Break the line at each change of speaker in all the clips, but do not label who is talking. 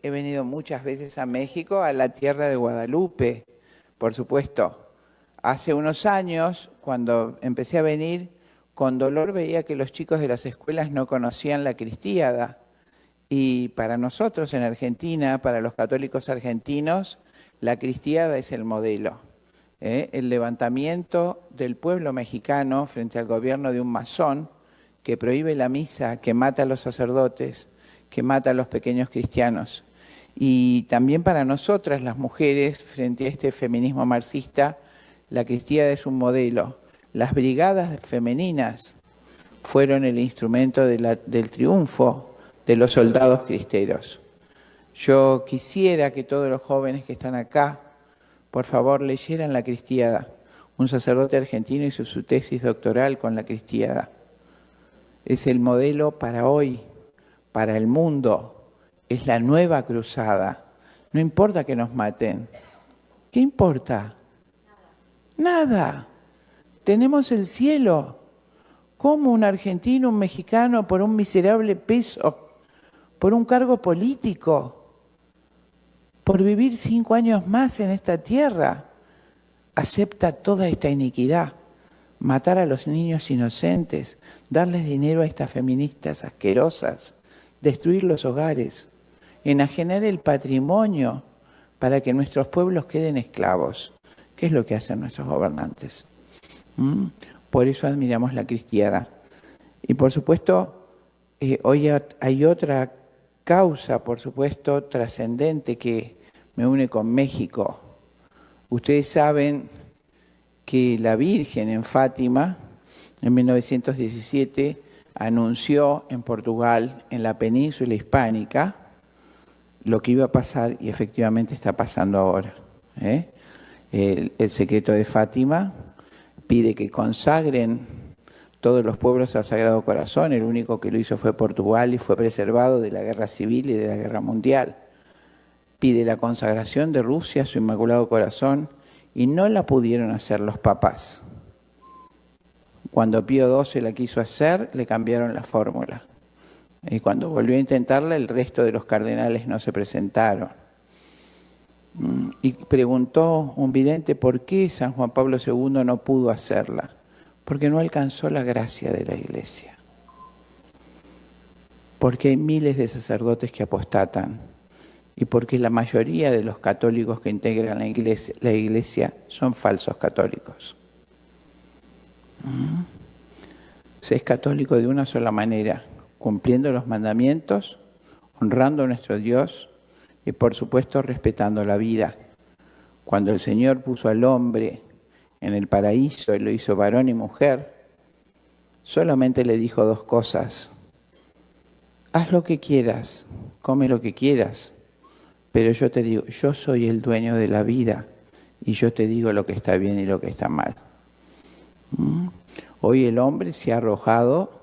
He venido muchas veces a México, a la tierra de Guadalupe, por supuesto. Hace unos años, cuando empecé a venir, con dolor veía que los chicos de las escuelas no conocían la Cristiada. Y para nosotros en Argentina, para los católicos argentinos, la Cristiada es el modelo. El levantamiento del pueblo mexicano frente al gobierno de un masón que prohíbe la misa, que mata a los sacerdotes, que mata a los pequeños cristianos. Y también para nosotras, las mujeres, frente a este feminismo marxista, la Cristiada es un modelo. Las brigadas femeninas fueron el instrumento del triunfo de los soldados cristeros. Yo quisiera que todos los jóvenes que están acá, por favor, leyeran la Cristiada. Un sacerdote argentino hizo su tesis doctoral con la Cristiada. Es el modelo para hoy, para el mundo. Es la nueva cruzada. No importa que nos maten. ¿Qué importa? Nada. Tenemos el cielo. ¿Cómo un argentino, un mexicano, por un miserable peso, por un cargo político, por vivir 5 años más en esta tierra, acepta toda esta iniquidad? Matar a los niños inocentes, darles dinero a estas feministas asquerosas, destruir los hogares, enajenar el patrimonio para que nuestros pueblos queden esclavos. ¿Qué es lo que hacen nuestros gobernantes? Por eso admiramos la Cristiada. Y por supuesto, hoy hay otra causa, por supuesto, trascendente que me une con México. Ustedes saben que la Virgen en Fátima, en 1917, anunció en Portugal, en la península hispánica, lo que iba a pasar y efectivamente está pasando ahora. El secreto de Fátima pide que consagren todos los pueblos al Sagrado Corazón. El único que lo hizo fue Portugal y fue preservado de la guerra civil y de la guerra mundial. Pide la consagración de Rusia a su Inmaculado Corazón y no la pudieron hacer los papas. Cuando Pío XII la quiso hacer, le cambiaron la fórmula. Y cuando volvió a intentarla, el resto de los cardenales no se presentaron. Y preguntó un vidente por qué San Juan Pablo II no pudo hacerla. Porque no alcanzó la gracia de la Iglesia. Porque hay miles de sacerdotes que apostatan. Y porque la mayoría de los católicos que integran la Iglesia son falsos católicos. Se es católico de una sola manera, cumpliendo los mandamientos, honrando a nuestro Dios y por supuesto respetando la vida. Cuando el Señor puso al hombre en el paraíso y lo hizo varón y mujer, solamente le dijo 2 cosas. Haz lo que quieras, come lo que quieras, pero yo te digo, yo soy el dueño de la vida y yo te digo lo que está bien y lo que está mal. Hoy el hombre se ha arrojado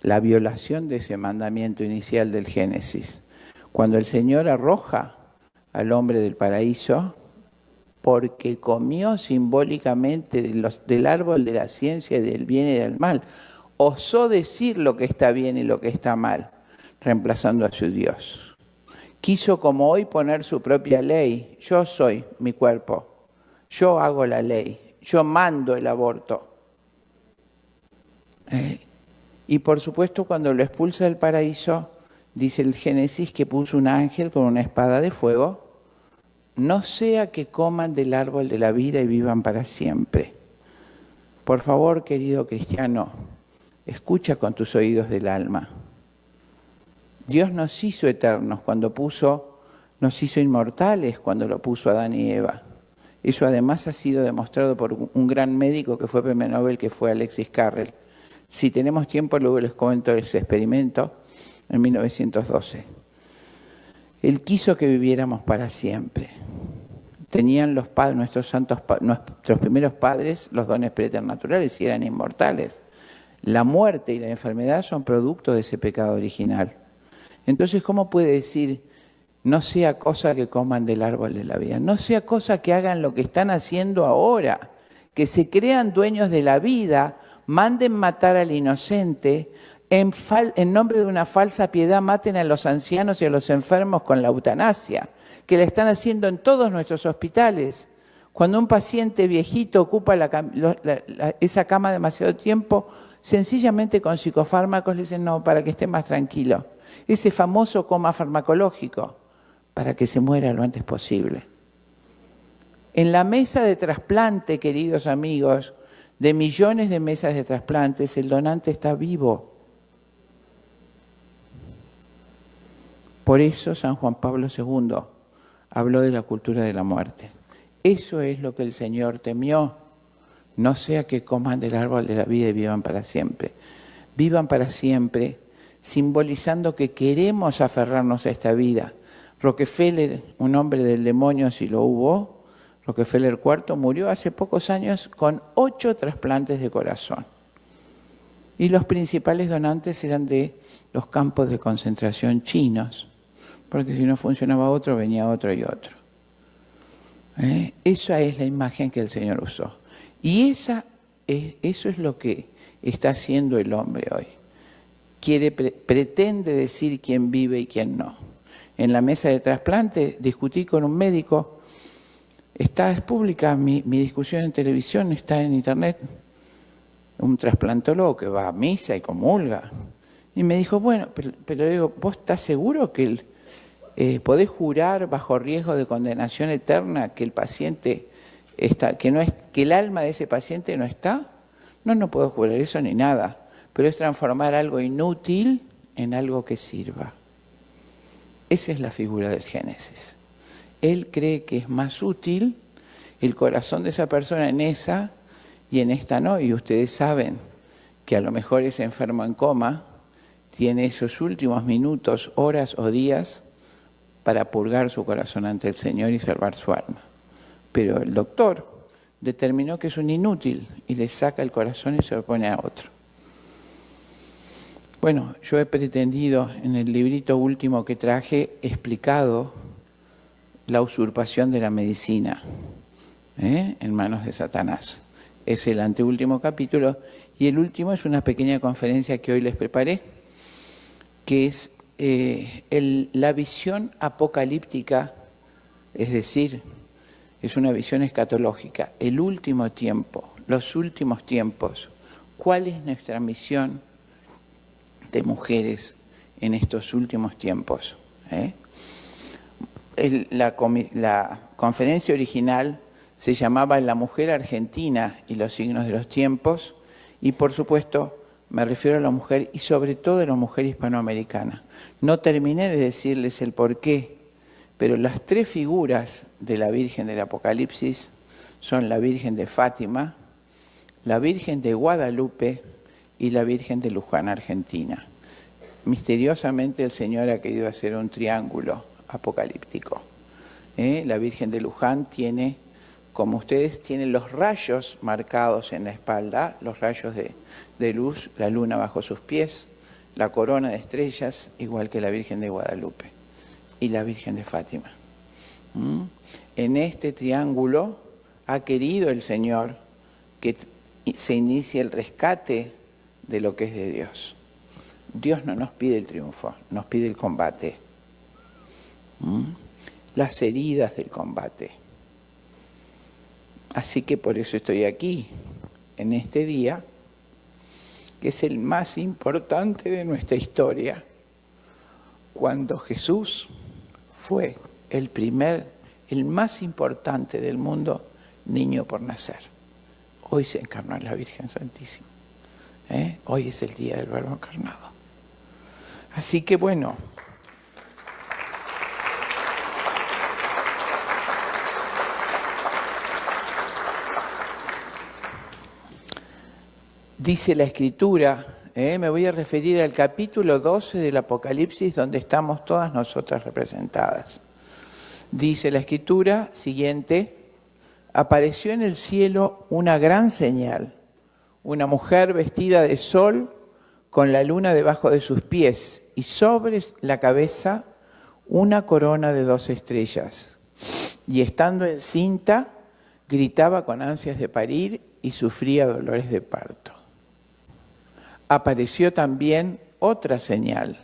la violación de ese mandamiento inicial del Génesis. Cuando el Señor arroja al hombre del paraíso, porque comió simbólicamente del árbol de la ciencia y del bien y del mal, osó decir lo que está bien y lo que está mal, reemplazando a su Dios. Quiso como hoy poner su propia ley. Yo soy mi cuerpo, yo hago la ley, yo mando el aborto. Y por supuesto cuando lo expulsa del paraíso, dice el Génesis que puso un ángel con una espada de fuego, no sea que coman del árbol de la vida y vivan para siempre. Por favor, querido cristiano, escucha con tus oídos del alma. Dios nos hizo eternos nos hizo inmortales cuando lo puso Adán y Eva. Eso además ha sido demostrado por un gran médico que fue premio Nobel, que fue Alexis Carrel. Si tenemos tiempo, luego les comento ese experimento en 1912. Él quiso que viviéramos para siempre. Tenían los padres, nuestros primeros padres, los dones preternaturales y eran inmortales. La muerte y la enfermedad son producto de ese pecado original. Entonces, ¿cómo puede decir, no sea cosa que coman del árbol de la vida? No sea cosa que hagan lo que están haciendo ahora, que se crean dueños de la vida manden matar al inocente, en nombre de una falsa piedad maten a los ancianos y a los enfermos con la eutanasia, que la están haciendo en todos nuestros hospitales. Cuando un paciente viejito ocupa esa cama demasiado tiempo, sencillamente con psicofármacos le dicen no, para que esté más tranquilo. Ese famoso coma farmacológico, para que se muera lo antes posible. En la mesa de trasplante, queridos amigos, de millones de mesas de trasplantes, el donante está vivo. Por eso San Juan Pablo II habló de la cultura de la muerte. Eso es lo que el Señor temió. No sea que coman del árbol de la vida y vivan para siempre. Vivan para siempre, simbolizando que queremos aferrarnos a esta vida. Rockefeller, un hombre del demonio si lo hubo, Rockefeller IV murió hace pocos años con 8 trasplantes de corazón. Y los principales donantes eran de los campos de concentración chinos, porque si no funcionaba otro, venía otro y otro. Esa es la imagen que el Señor usó. Y eso es lo que está haciendo el hombre hoy. Pretende decir quién vive y quién no. En la mesa de trasplante discutí con un médico. Es pública mi discusión en televisión, está en internet. Un trasplantólogo que va a misa y comulga. Y me dijo, bueno, pero digo, ¿vos estás seguro que podés jurar bajo riesgo de condenación eterna que el paciente está, que el alma de ese paciente no está? No puedo jurar eso ni nada, pero es transformar algo inútil en algo que sirva. Esa es la figura del Génesis. Él cree que es más útil el corazón de esa persona en esa y en esta no. Y ustedes saben que a lo mejor ese enfermo en coma tiene esos últimos minutos, horas o días para purgar su corazón ante el Señor y salvar su alma. Pero el doctor determinó que es un inútil y le saca el corazón y se lo pone a otro. Bueno, yo he pretendido en el librito último que traje explicado la usurpación de la medicina en manos de Satanás. Es el anteúltimo capítulo y el último es una pequeña conferencia que hoy les preparé, que es la visión apocalíptica, es decir, es una visión escatológica, el último tiempo, los últimos tiempos. ¿Cuál es nuestra misión de mujeres en estos últimos tiempos? La conferencia original se llamaba La mujer argentina y los signos de los tiempos, y por supuesto me refiero a la mujer y sobre todo a la mujer hispanoamericana. No terminé de decirles el porqué, pero las 3 figuras de la Virgen del Apocalipsis son la Virgen de Fátima, la Virgen de Guadalupe y la Virgen de Luján, Argentina. Misteriosamente el Señor ha querido hacer un triángulo apocalíptico. La Virgen de Luján tiene, como ustedes, tiene los rayos marcados en la espalda, los rayos de luz, la luna bajo sus pies, la corona de estrellas, igual que la Virgen de Guadalupe y la Virgen de Fátima. En este triángulo ha querido el Señor que se inicie el rescate de lo que es de Dios. Dios no nos pide el triunfo, nos pide el combate. Las heridas del combate. Así que por eso estoy aquí, en este día, que es el más importante de nuestra historia, cuando Jesús fue el más importante del mundo, niño por nacer. Hoy se encarnó en la Virgen Santísima. Hoy es el día del Verbo encarnado. Así que bueno, dice la Escritura, me voy a referir al capítulo 12 del Apocalipsis, donde estamos todas nosotras representadas. Dice la Escritura siguiente: apareció en el cielo una gran señal, una mujer vestida de sol con la luna debajo de sus pies y sobre la cabeza una corona de 2 estrellas. Y estando encinta, gritaba con ansias de parir y sufría dolores de parto. apareció también otra señal.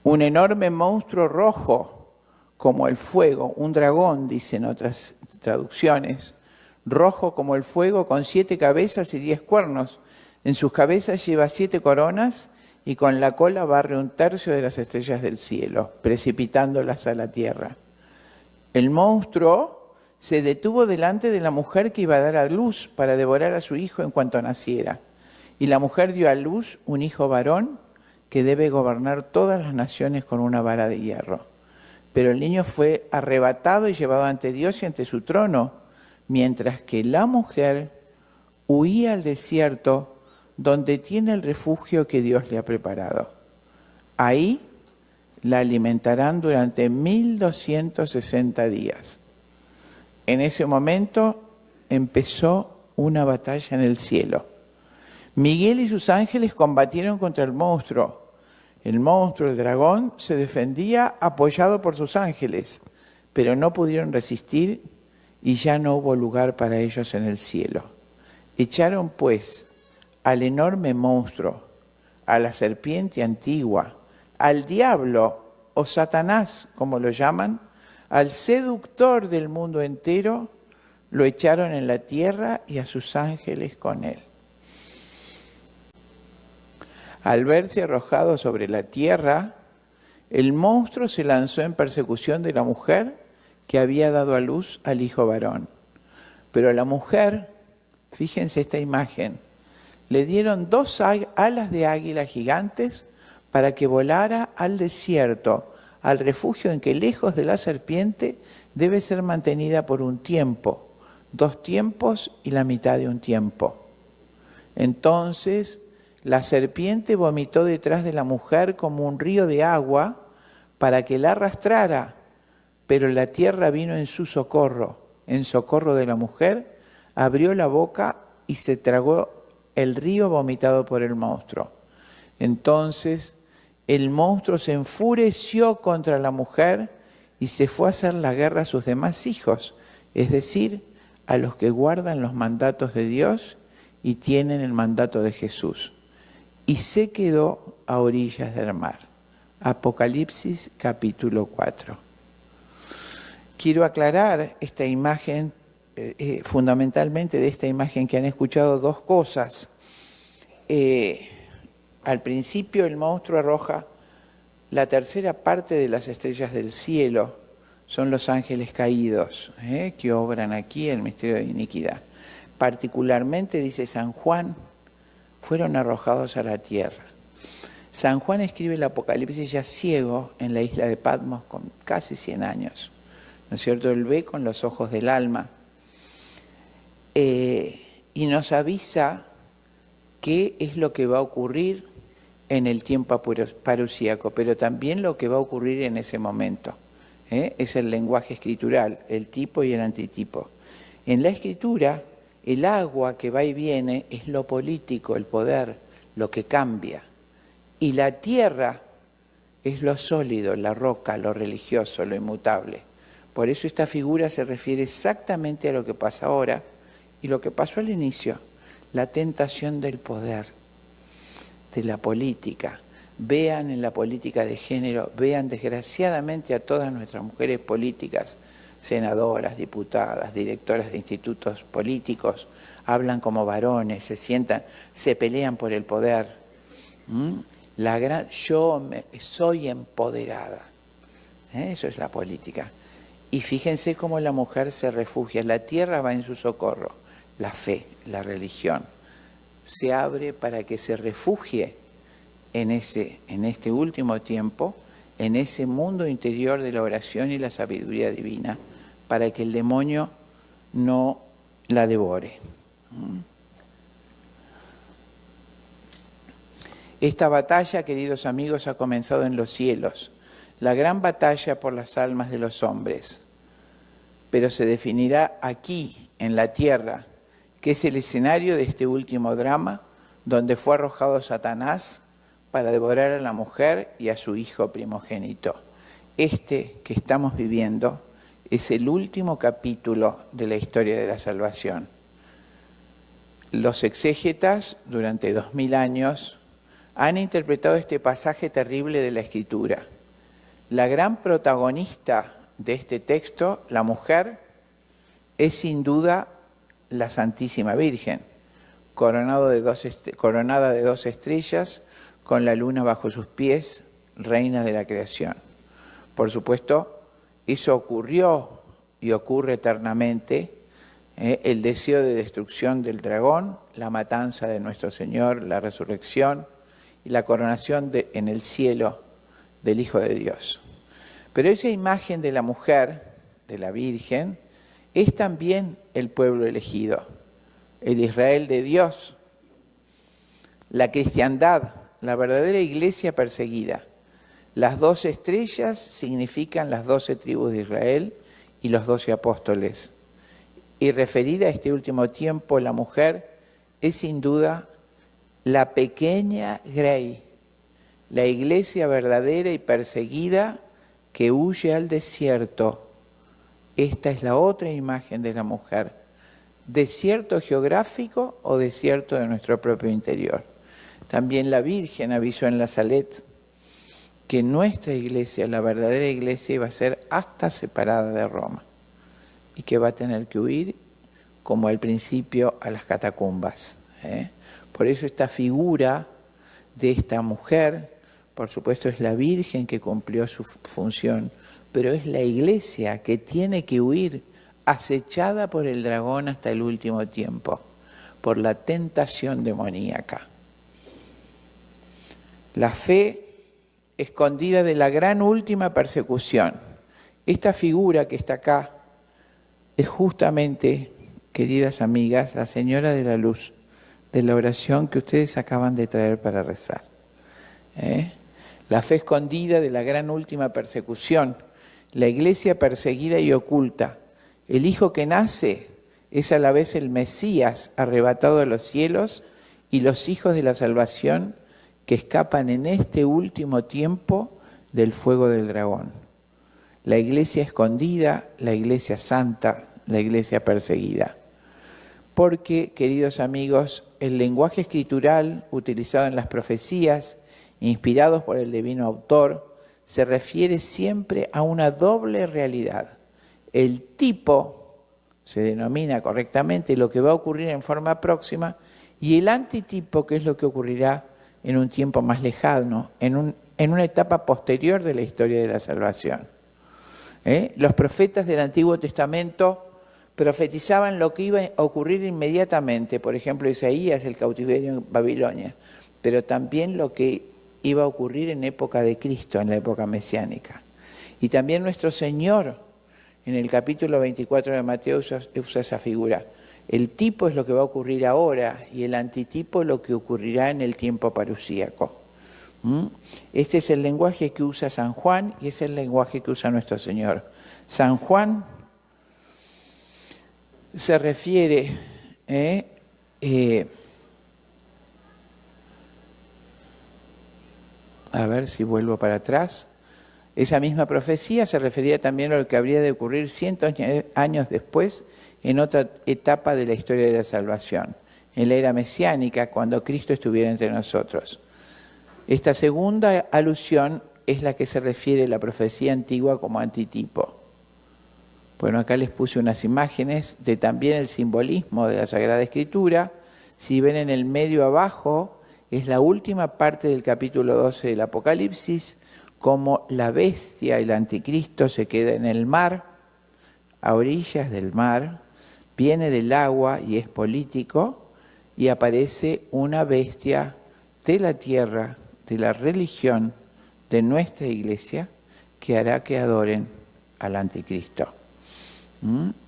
Un enorme monstruo rojo, como el fuego, un dragón, dicen otras traducciones, rojo como el fuego, con 7 cabezas y 10 cuernos. En sus cabezas lleva 7 coronas y con la cola barre 1/3 de las estrellas del cielo, precipitándolas a la tierra. El monstruo se detuvo delante de la mujer que iba a dar a luz para devorar a su hijo en cuanto naciera. Y la mujer dio a luz un hijo varón que debe gobernar todas las naciones con una vara de hierro. Pero el niño fue arrebatado y llevado ante Dios y ante su trono, mientras que la mujer huía al desierto donde tiene el refugio que Dios le ha preparado. Ahí la alimentarán durante 1260 días. En ese momento empezó una batalla en el cielo. Miguel y sus ángeles combatieron contra el monstruo. El monstruo, el dragón, se defendía apoyado por sus ángeles, pero no pudieron resistir y ya no hubo lugar para ellos en el cielo. Echaron pues al enorme monstruo, a la serpiente antigua, al diablo o Satanás, como lo llaman, al seductor del mundo entero, lo echaron en la tierra y a sus ángeles con él. Al verse arrojado sobre la tierra, el monstruo se lanzó en persecución de la mujer que había dado a luz al hijo varón. Pero a la mujer, fíjense esta imagen, le dieron 2 alas de águila gigantes para que volara al desierto, al refugio en que lejos de la serpiente debe ser mantenida por un tiempo, 2 tiempos y la mitad de un tiempo. Entonces la serpiente vomitó detrás de la mujer como un río de agua para que la arrastrara, pero la tierra vino en su socorro, en socorro de la mujer, abrió la boca y se tragó el río vomitado por el monstruo. Entonces el monstruo se enfureció contra la mujer y se fue a hacer la guerra a sus demás hijos, es decir, a los que guardan los mandatos de Dios y tienen el mandato de Jesús. Y se quedó a orillas del mar. Apocalipsis capítulo 4. Quiero aclarar esta imagen, fundamentalmente de esta imagen que han escuchado 2 cosas. Al principio el monstruo arroja la tercera parte de las estrellas del cielo, son los ángeles caídos, que obran aquí el misterio de iniquidad. Particularmente, dice San Juan, fueron arrojados a la tierra. San Juan escribe el Apocalipsis ya ciego en la isla de Patmos con casi 100 años, ¿no es cierto? Él ve con los ojos del alma y nos avisa qué es lo que va a ocurrir en el tiempo parusíaco, pero también lo que va a ocurrir en ese momento. Es el lenguaje escritural, el tipo y el antitipo. En la escritura, el agua que va y viene es lo político, el poder, lo que cambia. Y la tierra es lo sólido, la roca, lo religioso, lo inmutable. Por eso esta figura se refiere exactamente a lo que pasa ahora y lo que pasó al inicio, la tentación del poder, de la política. Vean en la política de género, vean desgraciadamente a todas nuestras mujeres políticas, senadoras, diputadas, directoras de institutos políticos, hablan como varones, se sientan, se pelean por el poder. Soy empoderada. Eso es la política. Y fíjense cómo la mujer se refugia, la tierra va en su socorro, la fe, la religión, se abre para que se refugie en este último tiempo, en ese mundo interior de la oración y la sabiduría divina, para que el demonio no la devore. Esta batalla, queridos amigos, ha comenzado en los cielos, la gran batalla por las almas de los hombres, pero se definirá aquí, en la tierra, que es el escenario de este último drama, donde fue arrojado Satanás para devorar a la mujer y a su hijo primogénito. Este que estamos viviendo es el último capítulo de la historia de la salvación. Los exégetas, durante 2000 años, han interpretado este pasaje terrible de la Escritura. La gran protagonista de este texto, la mujer, es sin duda la Santísima Virgen, coronada de 2 estrellas, con la luna bajo sus pies, reina de la creación. Por supuesto, eso ocurrió y ocurre eternamente, el deseo de destrucción del dragón, la matanza de nuestro Señor, la resurrección y la coronación en el cielo del Hijo de Dios. Pero esa imagen de la mujer, de la Virgen, es también el pueblo elegido, el Israel de Dios, la cristiandad, la verdadera iglesia perseguida. Las 12 estrellas significan las 12 tribus de Israel y los 12 apóstoles. Y referida a este último tiempo, la mujer es sin duda la pequeña Grey, la iglesia verdadera y perseguida que huye al desierto. Esta es la otra imagen de la mujer. Desierto geográfico o desierto de nuestro propio interior. También la Virgen avisó en la Salet que nuestra iglesia, la verdadera iglesia, iba a ser hasta separada de Roma y que va a tener que huir, como al principio, a las catacumbas. Por eso esta figura de esta mujer, por supuesto, es la Virgen que cumplió su función, pero es la iglesia que tiene que huir, acechada por el dragón hasta el último tiempo, por la tentación demoníaca. La fe escondida de la gran última persecución. Esta figura que está acá es justamente, queridas amigas, la Señora de la Luz, de la oración que ustedes acaban de traer para rezar. La fe escondida de la gran última persecución, la iglesia perseguida y oculta. El Hijo que nace es a la vez el Mesías arrebatado de los cielos y los hijos de la salvación que escapan en este último tiempo del fuego del dragón. La iglesia escondida, la iglesia santa, la iglesia perseguida. Porque, queridos amigos, el lenguaje escritural utilizado en las profecías, inspirados por el divino autor, se refiere siempre a una doble realidad. El tipo se denomina correctamente lo que va a ocurrir en forma próxima y el antitipo, que es lo que ocurrirá en un tiempo más lejano, en una etapa posterior de la historia de la salvación. Los profetas del Antiguo Testamento profetizaban lo que iba a ocurrir inmediatamente, por ejemplo Isaías, el cautiverio en Babilonia, pero también lo que iba a ocurrir en época de Cristo, en la época mesiánica. Y también nuestro Señor, en el capítulo 24 de Mateo, usa esa figura. El tipo es lo que va a ocurrir ahora y el antitipo lo que ocurrirá en el tiempo parusíaco. Este es el lenguaje que usa San Juan y es el lenguaje que usa nuestro Señor. San Juan se refiere a ver si vuelvo para atrás. Esa misma profecía se refería también a lo que habría de ocurrir cientos de años después en otra etapa de la historia de la salvación, en la era mesiánica, cuando Cristo estuviera entre nosotros. Esta segunda alusión es la que se refiere a la profecía antigua como antitipo. Bueno, acá les puse unas imágenes de también el simbolismo de la Sagrada Escritura. Si ven en el medio abajo, es la última parte del capítulo 12 del Apocalipsis, como la bestia, el anticristo, se queda en el mar, a orillas del mar, viene del agua y es político, y aparece una bestia de la tierra, de la religión, de nuestra iglesia, que hará que adoren al anticristo.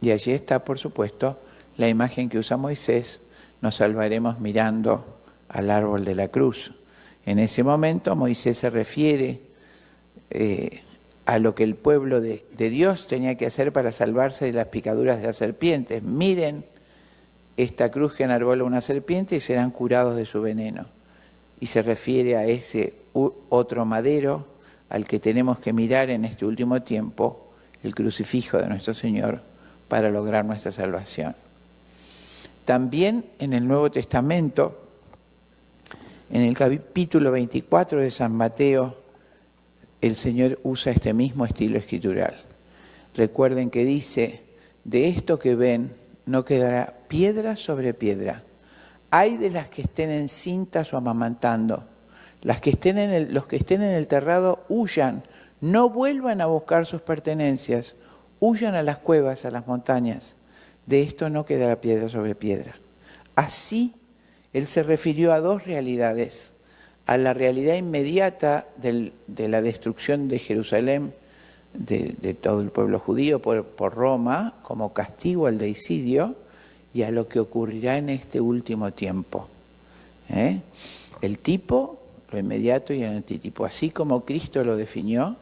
Y allí está, por supuesto, la imagen que usa Moisés: nos salvaremos mirando al árbol de la cruz. En ese momento Moisés se refiere a lo que el pueblo de Dios tenía que hacer para salvarse de las picaduras de las serpientes. Miren esta cruz que enarbola una serpiente y serán curados de su veneno. Y se refiere a ese otro madero al que tenemos que mirar en este último tiempo, el crucifijo de nuestro Señor, para lograr nuestra salvación. También en el Nuevo Testamento, en el capítulo 24 de San Mateo, el Señor usa este mismo estilo escritural. Recuerden que dice, de esto que ven no quedará piedra sobre piedra. Hay de las que estén encintas o amamantando. Los que estén en el terrado huyan, no vuelvan a buscar sus pertenencias, huyan a las cuevas, a las montañas. De esto no quedará piedra sobre piedra. Así, Él se refirió a dos realidades. A la realidad inmediata de la destrucción de Jerusalén, de todo el pueblo judío por Roma, como castigo al deicidio, y a lo que ocurrirá en este último tiempo. El tipo, lo inmediato y el antitipo. Así como Cristo lo definió,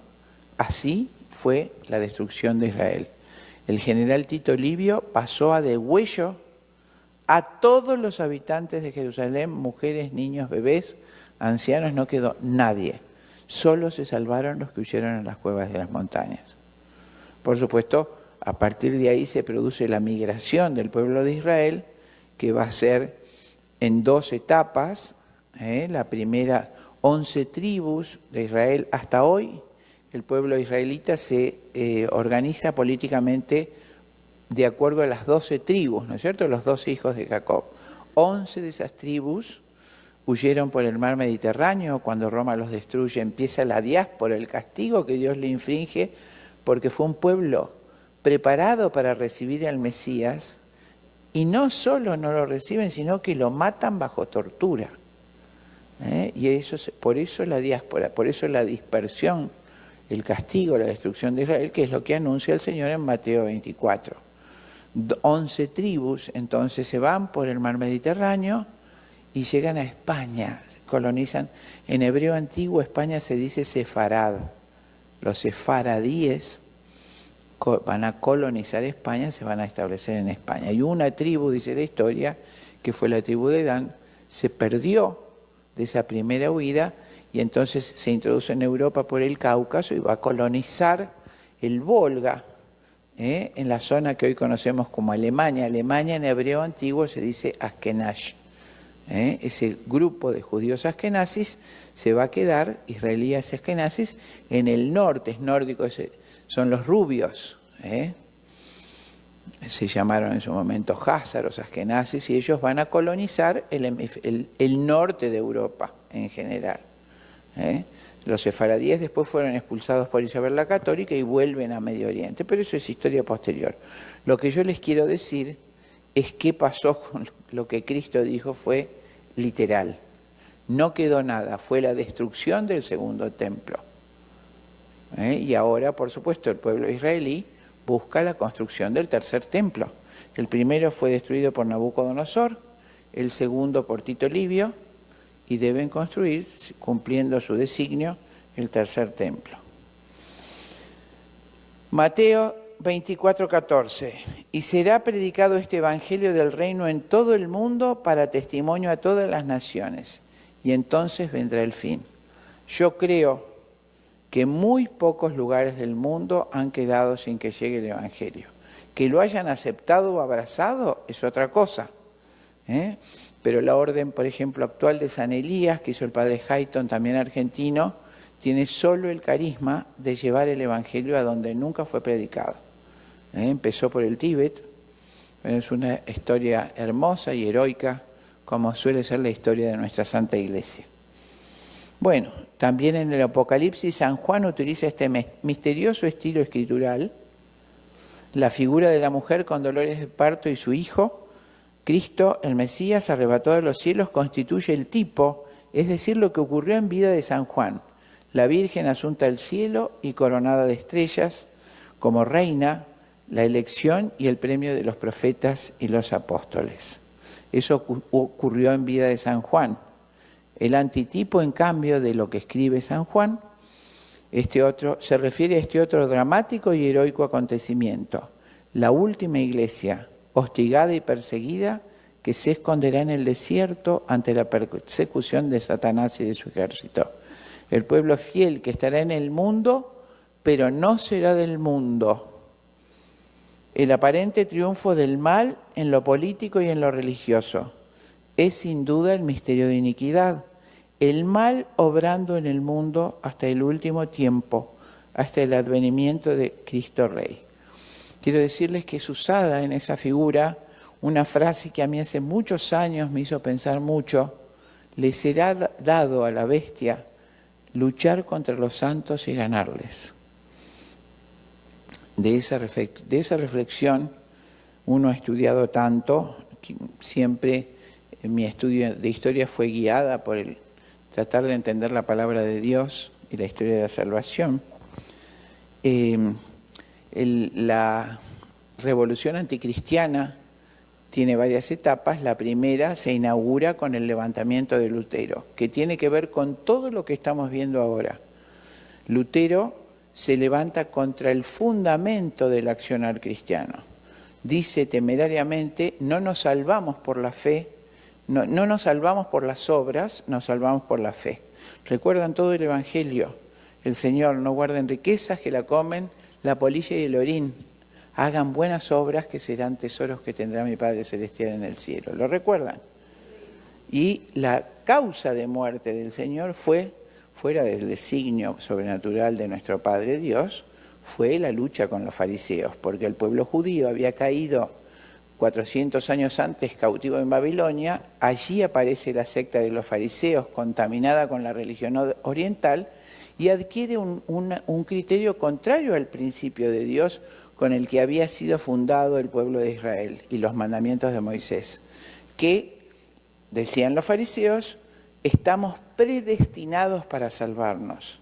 así fue la destrucción de Israel. El general Tito Livio pasó a degüello a todos los habitantes de Jerusalén, mujeres, niños, bebés, ancianos, no quedó nadie. Solo se salvaron los que huyeron a las cuevas de las montañas. Por supuesto, a partir de ahí se produce la migración del pueblo de Israel, que va a ser en dos etapas. La primera, 11 tribus de Israel. Hasta hoy, el pueblo israelita se organiza políticamente de acuerdo a las 12 tribus, ¿no es cierto? Los 12 hijos de Jacob. 11 de esas tribus huyeron por el mar Mediterráneo. Cuando Roma los destruye, empieza la diáspora, el castigo que Dios le inflige, porque fue un pueblo preparado para recibir al Mesías, y no solo no lo reciben, sino que lo matan bajo tortura. Y eso, por eso la diáspora, por eso la dispersión, el castigo, la destrucción de Israel, que es lo que anuncia el Señor en Mateo 24. 11 tribus entonces se van por el mar Mediterráneo y llegan a España, colonizan. En hebreo antiguo España se dice sefarad. Los sefaradíes van a colonizar España, se van a establecer en España. Y una tribu, dice la historia, que fue la tribu de Dan, se perdió de esa primera huida y entonces se introduce en Europa por el Cáucaso y va a colonizar el Volga, en la zona que hoy conocemos como Alemania. Alemania en hebreo antiguo se dice Askenaz. Ese grupo de judíos askenazis se va a quedar, israelíes askenazis, en el norte, es nórdico, son los rubios. Se llamaron en su momento házaros, askenazis, y ellos van a colonizar el norte de Europa en general. Los sefaradíes después fueron expulsados por Isabel la Católica y vuelven a Medio Oriente, pero eso es historia posterior. Lo que yo les quiero decir es qué pasó con lo que Cristo dijo fue literal. No quedó nada, fue la destrucción del segundo templo. Y ahora, por supuesto, el pueblo israelí busca la construcción del tercer templo. El primero fue destruido por Nabucodonosor, el segundo por Tito Livio, y deben construir, cumpliendo su designio, el tercer templo. Mateo 24:14. Y será predicado este evangelio del reino en todo el mundo para testimonio a todas las naciones, y entonces vendrá el fin. Yo creo que muy pocos lugares del mundo han quedado sin que llegue el evangelio. Que lo hayan aceptado o abrazado es otra cosa. Pero la orden, por ejemplo, actual de San Elías, que hizo el padre Hayton, también argentino, tiene solo el carisma de llevar el evangelio a donde nunca fue predicado. Empezó por el Tíbet, pero es una historia hermosa y heroica, como suele ser la historia de nuestra Santa Iglesia. Bueno, también en el Apocalipsis San Juan utiliza este misterioso estilo escritural, la figura de la mujer con dolores de parto y su hijo. Cristo, el Mesías, arrebatado de los cielos, constituye el tipo, es decir, lo que ocurrió en vida de San Juan. La Virgen asunta al cielo y coronada de estrellas, como reina, la elección y el premio de los profetas y los apóstoles. Eso ocurrió en vida de San Juan. El antitipo, en cambio, de lo que escribe San Juan, se refiere a este otro dramático y heroico acontecimiento. La última iglesia, hostigada y perseguida, que se esconderá en el desierto ante la persecución de Satanás y de su ejército. El pueblo fiel que estará en el mundo, pero no será del mundo. El aparente triunfo del mal en lo político y en lo religioso es sin duda el misterio de iniquidad, el mal obrando en el mundo hasta el último tiempo, hasta el advenimiento de Cristo Rey. Quiero decirles que es usada en esa figura una frase que a mí hace muchos años me hizo pensar mucho: le será dado a la bestia luchar contra los santos y ganarles. De esa reflexión uno ha estudiado tanto, siempre mi estudio de historia fue guiada por el tratar de entender la palabra de Dios y la historia de la salvación. La revolución anticristiana tiene varias etapas. La primera se inaugura con el levantamiento de Lutero, que tiene que ver con todo lo que estamos viendo ahora. Lutero se levanta contra el fundamento del accionar cristiano. Dice temerariamente: no nos salvamos por la fe, no nos salvamos por las obras, nos salvamos por la fe. Recuerdan todo el Evangelio. El Señor: no guarden riquezas que la comen la polilla y el orín. Hagan buenas obras que serán tesoros que tendrá mi Padre Celestial en el cielo. ¿Lo recuerdan? Y la causa de muerte del Señor fue, fuera del designio sobrenatural de nuestro Padre Dios, fue la lucha con los fariseos, porque el pueblo judío había caído 400 años antes cautivo en Babilonia. Allí aparece la secta de los fariseos, contaminada con la religión oriental, y adquiere un criterio contrario al principio de Dios con el que había sido fundado el pueblo de Israel y los mandamientos de Moisés, que, decían los fariseos, estamos predestinados para salvarnos.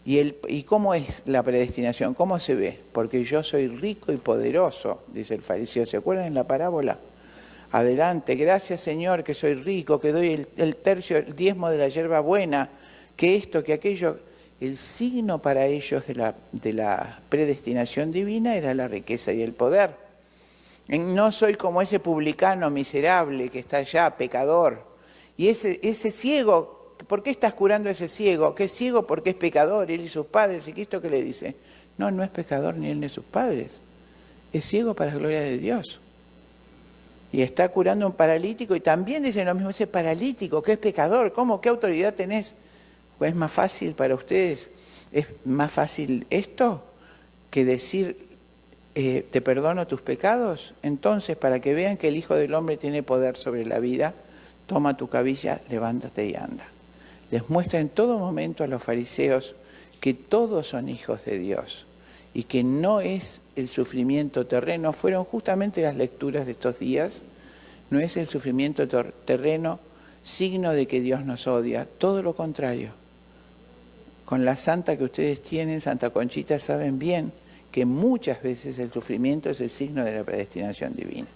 ¿Y cómo es la predestinación? ¿Cómo se ve? Porque yo soy rico y poderoso, dice el fariseo. ¿Se acuerdan en la parábola? Adelante, gracias Señor que soy rico, que doy el tercio, el diezmo de la hierba buena, que esto, que aquello. El signo para ellos de la predestinación divina era la riqueza y el poder. No soy como ese publicano miserable que está allá, pecador. Y ese ciego, ¿por qué estás curando a ese ciego? Que es ciego porque es pecador, él y sus padres. ¿Y Cristo qué le dice? No es pecador ni él ni sus padres. Es ciego para la gloria de Dios. Y está curando a un paralítico, y también dice lo mismo, ese paralítico que es pecador. ¿Cómo? ¿Qué autoridad tenés? Pues es más fácil para ustedes, es más fácil esto que decir te perdono tus pecados. Entonces, para que vean que el Hijo del Hombre tiene poder sobre la vida, toma tu cabilla, levántate y anda. Les muestra en todo momento a los fariseos que todos son hijos de Dios y que no es el sufrimiento terreno. Fueron justamente las lecturas de estos días. No es el sufrimiento terreno signo de que Dios nos odia, todo lo contrario. Con la santa que ustedes tienen, Santa Conchita, saben bien que muchas veces el sufrimiento es el signo de la predestinación divina.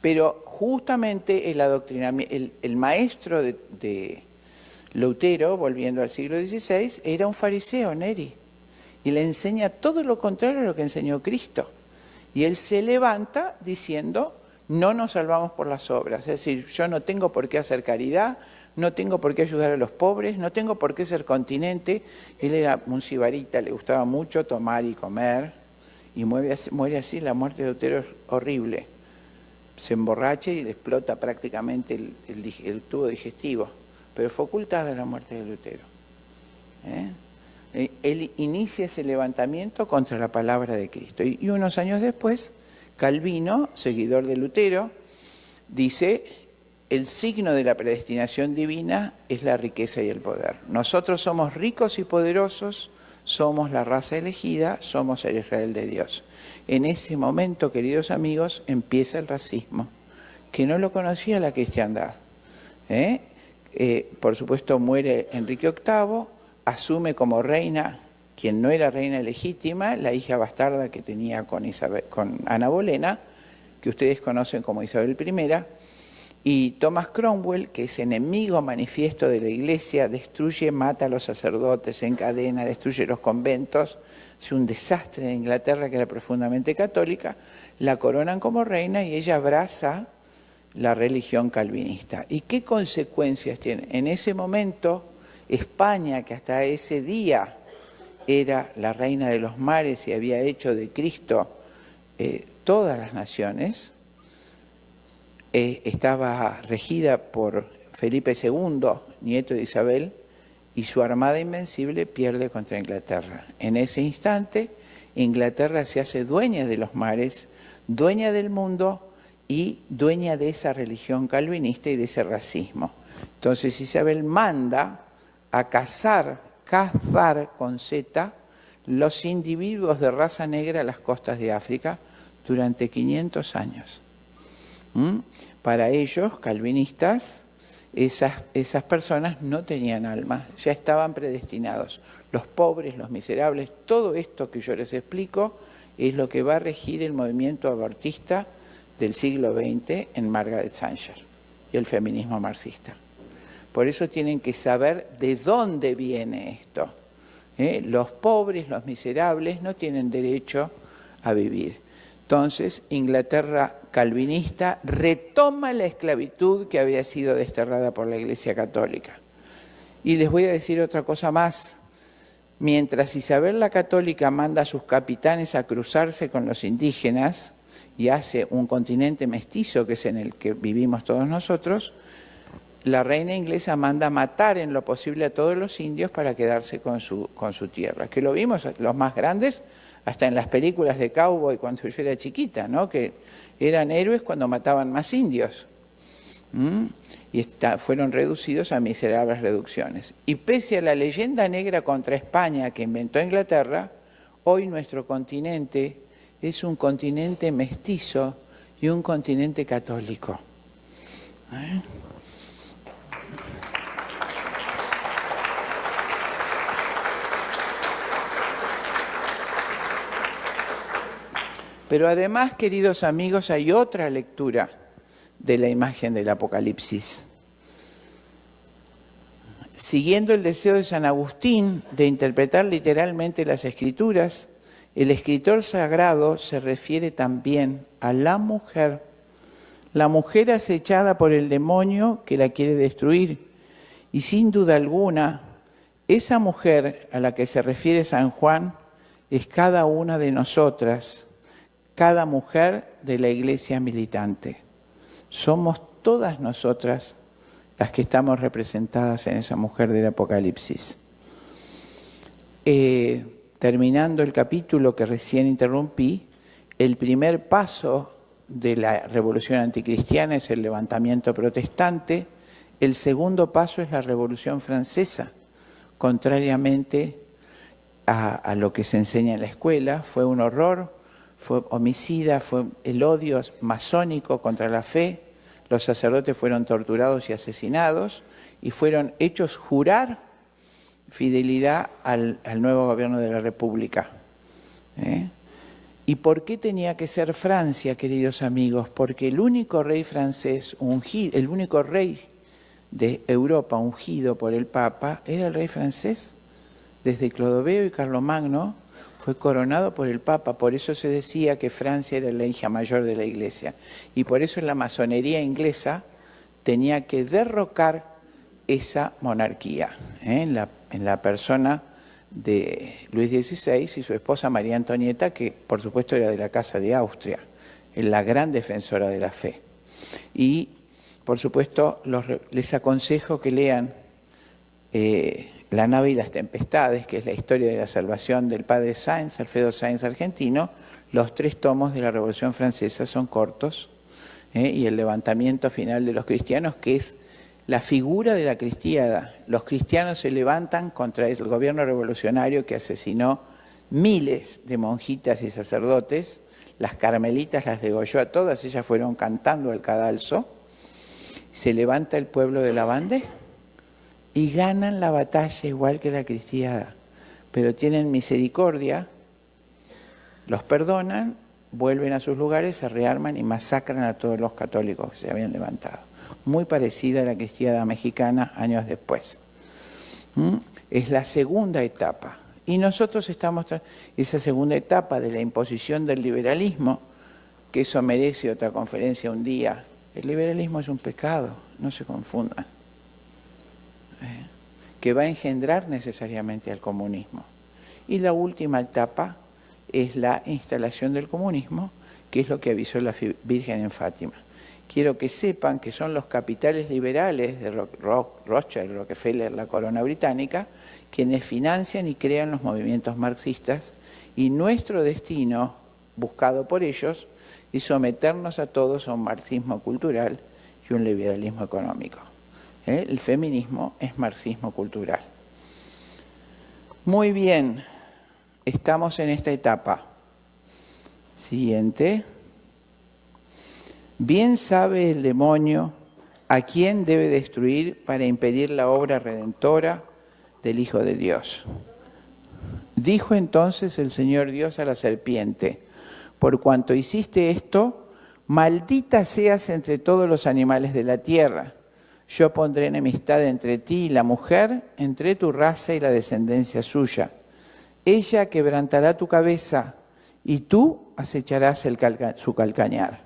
Pero justamente el maestro de Lutero, volviendo al siglo XVI, era un fariseo, Neri, y le enseña todo lo contrario a lo que enseñó Cristo. Y él se levanta diciendo: no nos salvamos por las obras. Es decir, yo no tengo por qué hacer caridad, no tengo por qué ayudar a los pobres, no tengo por qué ser continente. Él era un sibarita, le gustaba mucho tomar y comer, y muere así. La muerte de Lutero es horrible. Se emborracha y le explota prácticamente el tubo digestivo. Pero fue ocultada la muerte de Lutero. Él inicia ese levantamiento contra la palabra de Cristo. Y unos años después, Calvino, seguidor de Lutero, dice: el signo de la predestinación divina es la riqueza y el poder. Nosotros somos ricos y poderosos, somos la raza elegida, somos el Israel de Dios. En ese momento, queridos amigos, empieza el racismo, que no lo conocía la cristiandad. Por supuesto, muere Enrique VIII, asume como reina quien no era reina legítima, la hija bastarda que tenía con Ana Bolena, que ustedes conocen como Isabel I, y Thomas Cromwell, que es enemigo manifiesto de la Iglesia, destruye, mata a los sacerdotes, encadena, destruye los conventos. Es un desastre en Inglaterra, que era profundamente católica. La coronan como reina y ella abraza la religión calvinista. ¿Y qué consecuencias tiene? En ese momento, España, que hasta ese día era la reina de los mares y había hecho de Cristo todas las naciones, estaba regida por Felipe II, nieto de Isabel, y su armada invencible pierde contra Inglaterra. En ese instante, Inglaterra se hace dueña de los mares, dueña del mundo y dueña de esa religión calvinista y de ese racismo. Entonces Isabel manda a cazar con Z, los individuos de raza negra a las costas de África durante 500 años. Para ellos, calvinistas, esas personas no tenían alma, ya estaban predestinados. Los pobres, los miserables, todo esto que yo les explico es lo que va a regir el movimiento abortista del siglo XX en Margaret Sanger y el feminismo marxista. Por eso tienen que saber de dónde viene esto. Los pobres, los miserables no tienen derecho a vivir. Entonces, Inglaterra calvinista retoma la esclavitud que había sido desterrada por la Iglesia Católica. Y les voy a decir otra cosa más. Mientras Isabel la Católica manda a sus capitanes a cruzarse con los indígenas y hace un continente mestizo, que es en el que vivimos todos nosotros, la reina inglesa manda matar en lo posible a todos los indios para quedarse con su tierra. Que lo vimos, los más grandes, hasta en las películas de cowboy cuando yo era chiquita, ¿no? Que eran héroes cuando mataban más indios. Y fueron reducidos a miserables reducciones. Y pese a la leyenda negra contra España que inventó Inglaterra, hoy nuestro continente es un continente mestizo y un continente católico. Pero además, queridos amigos, hay otra lectura de la imagen del Apocalipsis. Siguiendo el deseo de San Agustín de interpretar literalmente las Escrituras, el escritor sagrado se refiere también a la mujer acechada por el demonio que la quiere destruir. Y sin duda alguna, esa mujer a la que se refiere San Juan es cada una de nosotras, cada mujer de la iglesia militante. Somos todas nosotras las que estamos representadas en esa mujer del Apocalipsis. Terminando el capítulo que recién interrumpí, el primer paso de la revolución anticristiana es el levantamiento protestante, el segundo paso es la Revolución Francesa, contrariamente a lo que se enseña en la escuela. Fue un horror, fue homicida, fue el odio masónico contra la fe. Los sacerdotes fueron torturados y asesinados y fueron hechos jurar fidelidad al nuevo gobierno de la República. ¿Y por qué tenía que ser Francia, queridos amigos? Porque el único rey francés ungido, el único rey de Europa ungido por el Papa era el rey francés. Desde Clodoveo y Carlomagno fue coronado por el Papa, por eso se decía que Francia era la hija mayor de la Iglesia. Y por eso la masonería inglesa tenía que derrocar esa monarquía, en la persona de Luis XVI y su esposa María Antonieta, que por supuesto era de la Casa de Austria, la gran defensora de la fe. Y por supuesto les aconsejo que lean La nave y las tempestades, que es la historia de la salvación del padre Sáenz, Alfredo Sáenz argentino. Los 3 tomos de la Revolución Francesa son cortos, y el levantamiento final de los cristianos, que es la figura de la cristiada. Los cristianos se levantan contra el gobierno revolucionario que asesinó miles de monjitas y sacerdotes. Las carmelitas las degolló a todas, ellas fueron cantando el cadalso. Se levanta el pueblo de la Vendée y ganan la batalla igual que la cristiada, pero tienen misericordia, los perdonan, vuelven a sus lugares, se rearman y masacran a todos los católicos que se habían levantado. Muy parecida a la cristiada mexicana años después. Es la segunda etapa. Y nosotros estamos esa segunda etapa de la imposición del liberalismo, que eso merece otra conferencia un día. El liberalismo es un pecado, no se confundan, que va a engendrar necesariamente al comunismo. Y la última etapa es la instalación del comunismo, que que es lo que avisó la Virgen en Fátima. Quiero que sepan que son los capitales liberales de Rothschild, Rockefeller, la corona británica, quienes financian y crean los movimientos marxistas, y nuestro destino, buscado por ellos, es someternos a todos a un marxismo cultural y un liberalismo económico. El feminismo es marxismo cultural. Muy bien, estamos en esta etapa. Siguiente. Bien sabe el demonio a quién debe destruir para impedir la obra redentora del Hijo de Dios. Dijo entonces el Señor Dios a la serpiente: por cuanto hiciste esto, maldita seas entre todos los animales de la tierra. Yo pondré enemistad entre ti y la mujer, entre tu raza y la descendencia suya. Ella quebrantará tu cabeza y tú acecharás su calcañar.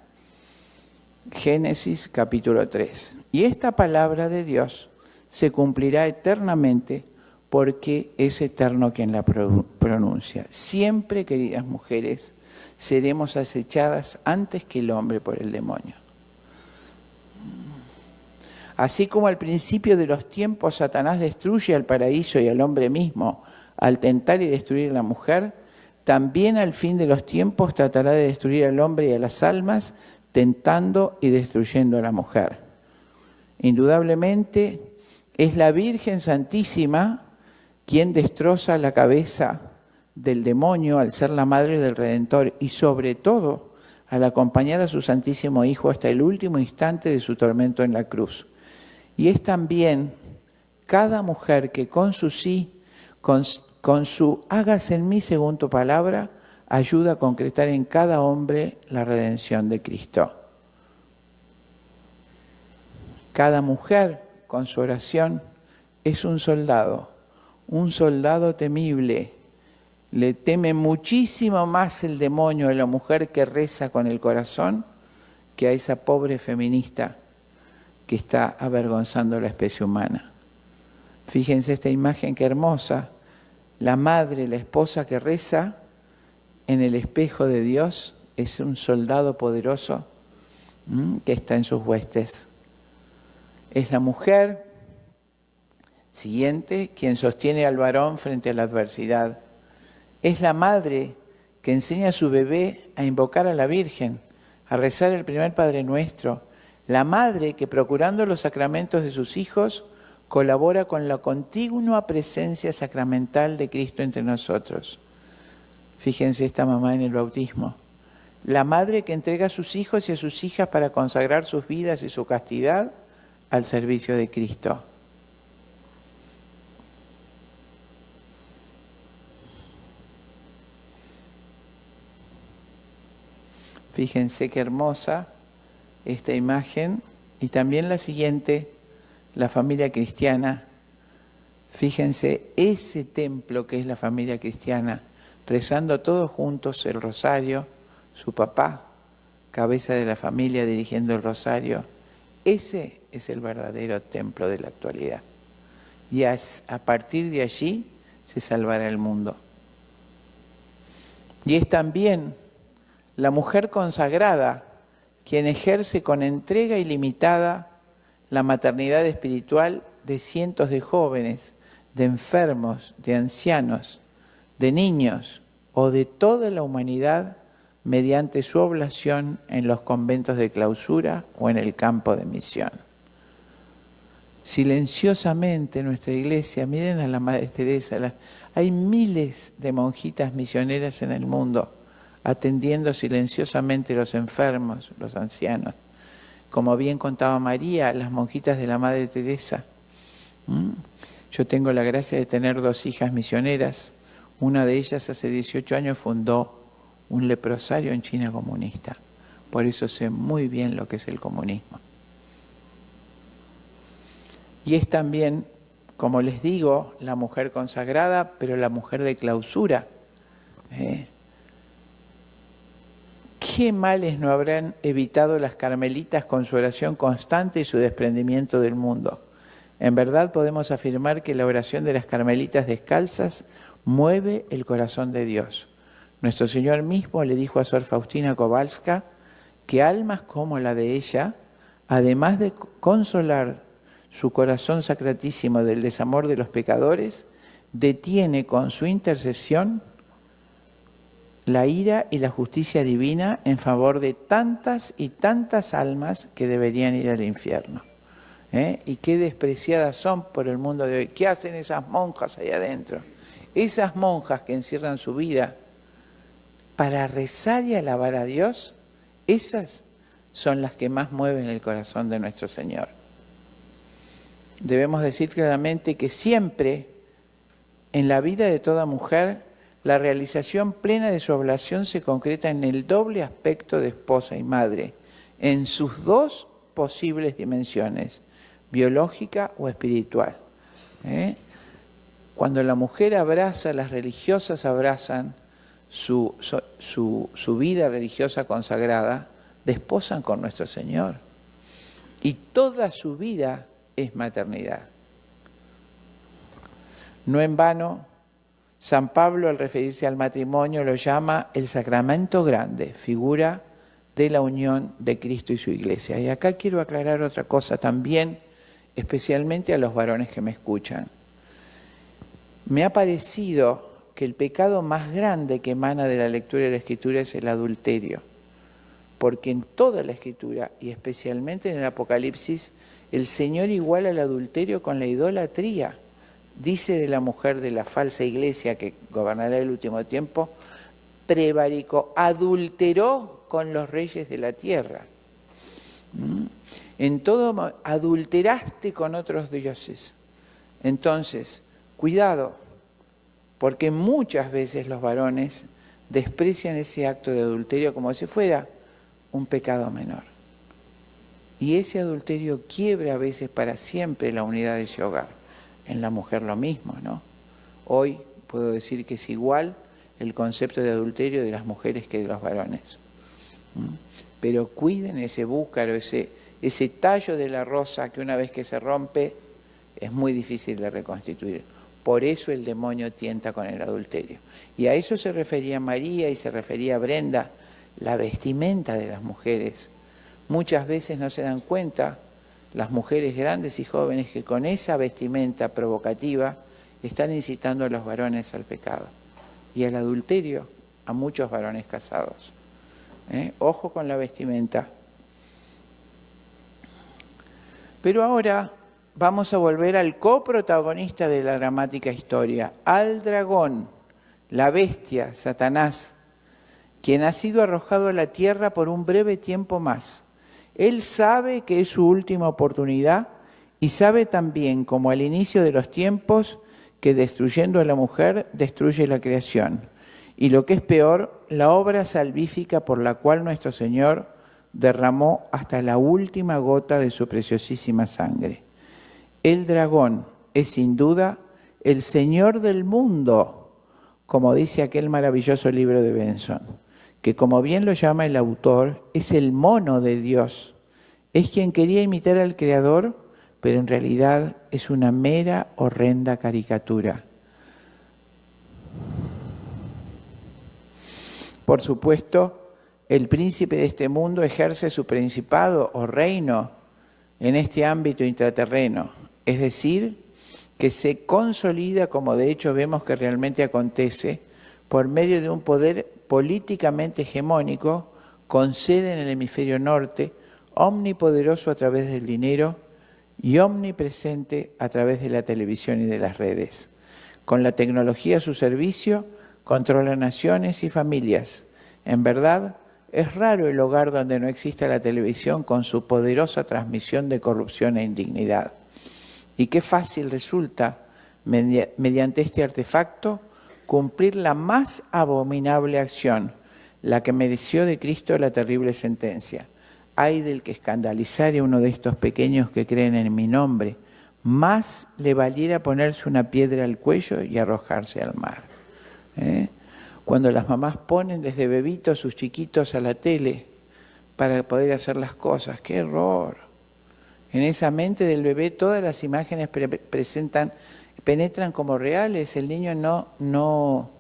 Génesis capítulo 3. Y esta palabra de Dios se cumplirá eternamente porque es eterno quien la pronuncia. Siempre, queridas mujeres, seremos acechadas antes que el hombre por el demonio. Así como al principio de los tiempos Satanás destruye al paraíso y al hombre mismo al tentar y destruir a la mujer, también al fin de los tiempos tratará de destruir al hombre y a las almas, tentando y destruyendo a la mujer. Indudablemente es la Virgen Santísima quien destroza la cabeza del demonio al ser la madre del Redentor y sobre todo al acompañar a su Santísimo Hijo hasta el último instante de su tormento en la cruz. Y es también cada mujer que con su sí, con su hágase en mí según tu palabra, ayuda a concretar en cada hombre la redención de Cristo. Cada mujer con su oración es un soldado temible. Le teme muchísimo más el demonio a la mujer que reza con el corazón que a esa pobre feminista que está avergonzando la especie humana. Fíjense esta imagen qué hermosa. La madre, la esposa que reza en el espejo de Dios es un soldado poderoso que está en sus huestes. Es la mujer, siguiente, quien sostiene al varón frente a la adversidad. Es la madre que enseña a su bebé a invocar a la Virgen, a rezar el primer Padre Nuestro. La madre que, procurando los sacramentos de sus hijos, colabora con la continua presencia sacramental de Cristo entre nosotros. Fíjense esta mamá en el bautismo. La madre que entrega a sus hijos y a sus hijas para consagrar sus vidas y su castidad al servicio de Cristo. Fíjense qué hermosa esta imagen y también la siguiente, la familia cristiana. Fíjense ese templo que es la familia cristiana, rezando todos juntos el rosario, su papá, cabeza de la familia dirigiendo el rosario. Ese es el verdadero templo de la actualidad. Y a partir de allí se salvará el mundo. Y es también la mujer consagrada quien ejerce con entrega ilimitada la maternidad espiritual de cientos de jóvenes, de enfermos, de ancianos, de niños o de toda la humanidad mediante su oblación en los conventos de clausura o en el campo de misión. Silenciosamente nuestra iglesia, miren a la Madre Teresa, hay miles de monjitas misioneras en el mundo atendiendo silenciosamente los enfermos, los ancianos. Como bien contaba María, las monjitas de la Madre Teresa. Yo tengo la gracia de tener 2 hijas misioneras. Una de ellas hace 18 años fundó un leprosario en China comunista. Por eso sé muy bien lo que es el comunismo. Y es también, como les digo, la mujer consagrada, pero la mujer de clausura. ¿Qué males no habrán evitado las carmelitas con su oración constante y su desprendimiento del mundo? En verdad podemos afirmar que la oración de las carmelitas descalzas mueve el corazón de Dios. Nuestro Señor mismo le dijo a Sor Faustina Kowalska que almas como la de ella, además de consolar su corazón sacratísimo del desamor de los pecadores, detiene con su intercesión la ira y la justicia divina en favor de tantas y tantas almas que deberían ir al infierno. Y qué despreciadas son por el mundo de hoy. ¿Qué hacen esas monjas ahí adentro? Esas monjas que encierran su vida para rezar y alabar a Dios, esas son las que más mueven el corazón de nuestro Señor. Debemos decir claramente que siempre en la vida de toda mujer la realización plena de su oblación se concreta en el doble aspecto de esposa y madre, en sus dos posibles dimensiones, biológica o espiritual. Cuando la mujer abraza, las religiosas abrazan su vida religiosa consagrada, desposan con nuestro Señor. Y toda su vida es maternidad. No en vano, San Pablo al referirse al matrimonio lo llama el sacramento grande, figura de la unión de Cristo y su Iglesia. Y acá quiero aclarar otra cosa también, especialmente a los varones que me escuchan. Me ha parecido que el pecado más grande que emana de la lectura de la Escritura es el adulterio, porque en toda la Escritura, y especialmente en el Apocalipsis, el Señor iguala el adulterio con la idolatría. Dice de la mujer de la falsa iglesia que gobernará el último tiempo, prevaricó, adulteró con los reyes de la tierra. En todo, adulteraste con otros dioses. Entonces, cuidado, porque muchas veces los varones desprecian ese acto de adulterio como si fuera un pecado menor. Y ese adulterio quiebra a veces para siempre la unidad de ese hogar. En la mujer lo mismo, ¿no? Hoy puedo decir que es igual el concepto de adulterio de las mujeres que de los varones. Pero cuiden ese búcaro, ese tallo de la rosa que una vez que se rompe es muy difícil de reconstituir. Por eso el demonio tienta con el adulterio. Y a eso se refería María y se refería Brenda, la vestimenta de las mujeres. Muchas veces no se dan cuenta las mujeres grandes y jóvenes que con esa vestimenta provocativa están incitando a los varones al pecado y al adulterio a muchos varones casados. Ojo con la vestimenta. Pero ahora vamos a volver al coprotagonista de la dramática historia, al dragón, la bestia, Satanás, quien ha sido arrojado a la tierra por un breve tiempo más. Él sabe que es su última oportunidad y sabe también, como al inicio de los tiempos, que destruyendo a la mujer destruye la creación. Y lo que es peor, la obra salvífica por la cual nuestro Señor derramó hasta la última gota de su preciosísima sangre. El dragón es sin duda el Señor del mundo, como dice aquel maravilloso libro de Benson, que como bien lo llama el autor, es el mono de Dios. Es quien quería imitar al Creador, pero en realidad es una mera, horrenda caricatura. Por supuesto, el príncipe de este mundo ejerce su principado o reino en este ámbito intraterreno, es decir, que se consolida, como de hecho vemos que realmente acontece, por medio de un poder políticamente hegemónico, con sede en el hemisferio norte, omnipoderoso a través del dinero y omnipresente a través de la televisión y de las redes. Con la tecnología a su servicio, controla naciones y familias. En verdad, es raro el hogar donde no exista la televisión con su poderosa transmisión de corrupción e indignidad. Y qué fácil resulta, mediante este artefacto, cumplir la más abominable acción, la que mereció de Cristo la terrible sentencia. Ay del que escandalizare a uno de estos pequeños que creen en mi nombre, más le valiera ponerse una piedra al cuello y arrojarse al mar. Cuando las mamás ponen desde bebitos a sus chiquitos a la tele para poder hacer las cosas, ¡qué error! En esa mente del bebé todas las imágenes penetran como reales, el niño no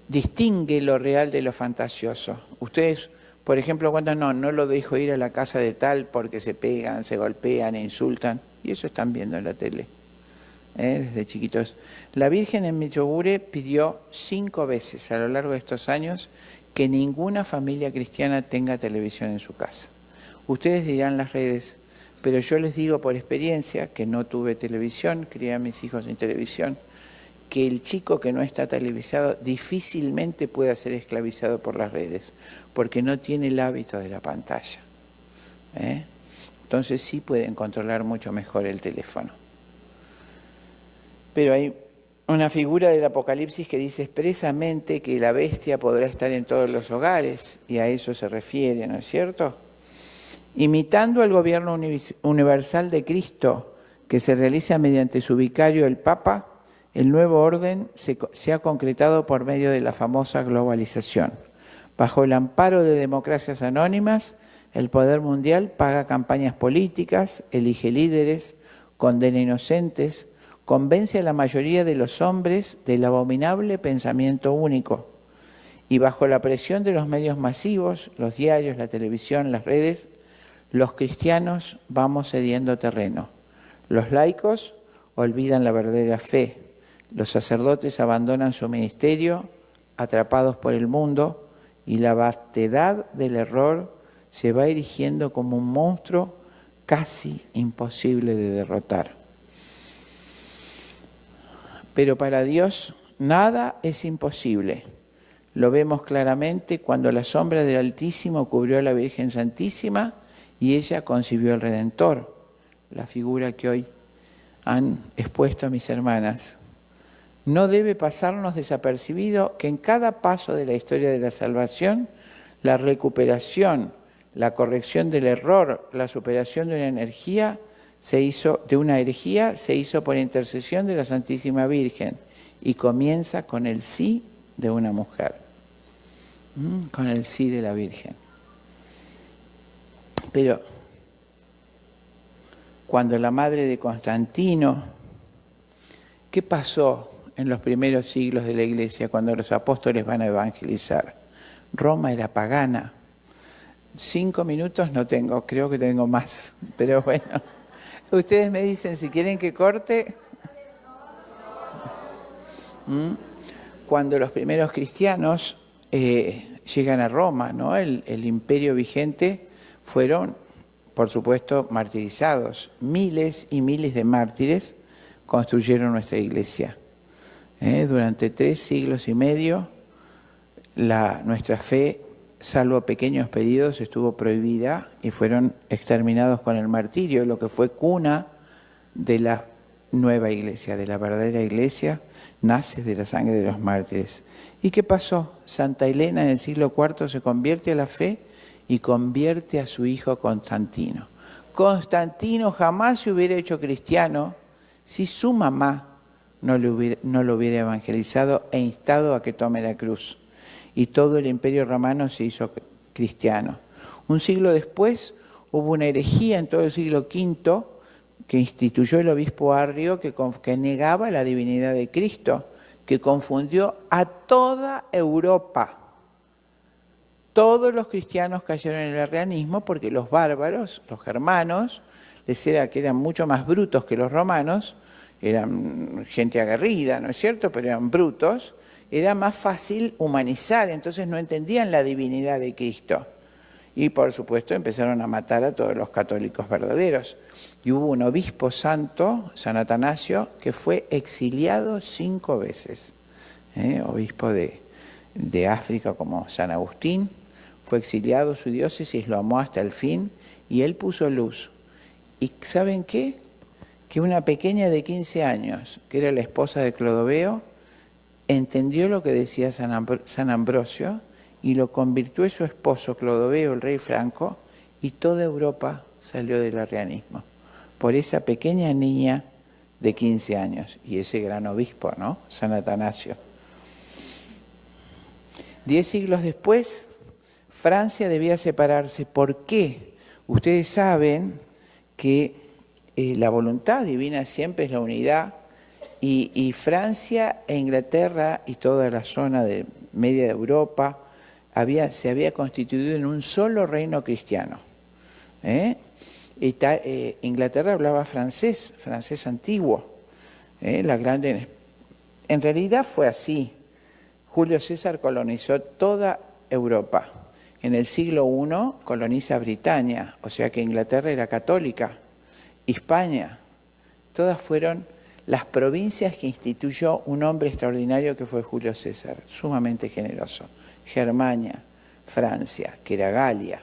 distingue lo real de lo fantasioso. Ustedes, por ejemplo, cuando no lo dejo ir a la casa de tal porque se pegan, se golpean, insultan, y eso están viendo en la tele, desde chiquitos. La Virgen en Medjugorje pidió 5 veces a lo largo de estos años que ninguna familia cristiana tenga televisión en su casa. Ustedes dirán las redes, pero yo les digo por experiencia, que no tuve televisión, crié a mis hijos sin televisión, que el chico que no está televisado difícilmente pueda ser esclavizado por las redes, porque no tiene el hábito de la pantalla. Entonces sí pueden controlar mucho mejor el teléfono. Pero hay una figura del Apocalipsis que dice expresamente que la bestia podrá estar en todos los hogares, y a eso se refiere, ¿no es cierto? Imitando al gobierno universal de Cristo, que se realiza mediante su vicario, el Papa, el nuevo orden se ha concretado por medio de la famosa globalización. Bajo el amparo de democracias anónimas, el poder mundial paga campañas políticas, elige líderes, condena inocentes, convence a la mayoría de los hombres del abominable pensamiento único. Y bajo la presión de los medios masivos, los diarios, la televisión, las redes, los cristianos vamos cediendo terreno. Los laicos olvidan la verdadera fe. Los sacerdotes abandonan su ministerio, atrapados por el mundo, y la vastedad del error se va erigiendo como un monstruo casi imposible de derrotar. Pero para Dios nada es imposible. Lo vemos claramente cuando la sombra del Altísimo cubrió a la Virgen Santísima y ella concibió al Redentor, la figura que hoy han expuesto a mis hermanas. No debe pasarnos desapercibido que en cada paso de la historia de la salvación, la recuperación, la corrección del error, la superación de una herejía se hizo por intercesión de la Santísima Virgen y comienza con el sí de una mujer, con el sí de la Virgen. Pero cuando la madre de Constantino, ¿qué pasó en los primeros siglos de la Iglesia cuando los apóstoles van a evangelizar? Roma era pagana. 5 minutos no tengo, creo que tengo más, pero bueno, ustedes me dicen si quieren que corte. Cuando los primeros cristianos llegan a Roma, ¿no? El imperio vigente, fueron, por supuesto, martirizados. Miles y miles de mártires construyeron nuestra iglesia. Durante 3 siglos y medio, nuestra fe, salvo pequeños periodos, estuvo prohibida y fueron exterminados con el martirio, lo que fue cuna de la nueva iglesia, de la verdadera iglesia, nace de la sangre de los mártires. ¿Y qué pasó? Santa Elena en el siglo IV se convierte a la fe y convierte a su hijo Constantino. Constantino jamás se hubiera hecho cristiano si su mamá no lo hubiera evangelizado e instado a que tome la cruz. Y todo el imperio romano se hizo cristiano. Un siglo después hubo una herejía en todo el siglo V que instituyó el obispo Arrio que negaba la divinidad de Cristo, que confundió a toda Europa. Todos los cristianos cayeron en el arrianismo porque los bárbaros, los germanos, que eran mucho más brutos que los romanos, eran gente aguerrida, ¿no es cierto?, pero eran brutos, era más fácil humanizar, entonces no entendían la divinidad de Cristo. Y por supuesto empezaron a matar a todos los católicos verdaderos. Y hubo un obispo santo, San Atanasio, que fue exiliado 5 veces. Obispo de África como San Agustín, fue exiliado, su diócesis lo amó hasta el fin y él puso luz. ¿Y saben qué? Que una pequeña de 15 años, que era la esposa de Clodoveo, entendió lo que decía San Ambrosio y lo convirtió en su esposo Clodoveo, el rey Franco, y toda Europa salió del arrianismo. Por esa pequeña niña de 15 años y ese gran obispo, ¿no? San Atanasio. 10 siglos después, Francia debía separarse. ¿Por qué? Ustedes saben que la voluntad divina siempre es la unidad y Francia e Inglaterra y toda la zona de media de Europa, se había constituido en un solo reino cristiano. Inglaterra hablaba francés antiguo. En realidad fue así. Julio César colonizó toda Europa. En el siglo I coloniza Britania, o sea que Inglaterra era católica. Hispania, todas fueron las provincias que instituyó un hombre extraordinario que fue Julio César, sumamente generoso. Germania, Francia, que era Galia.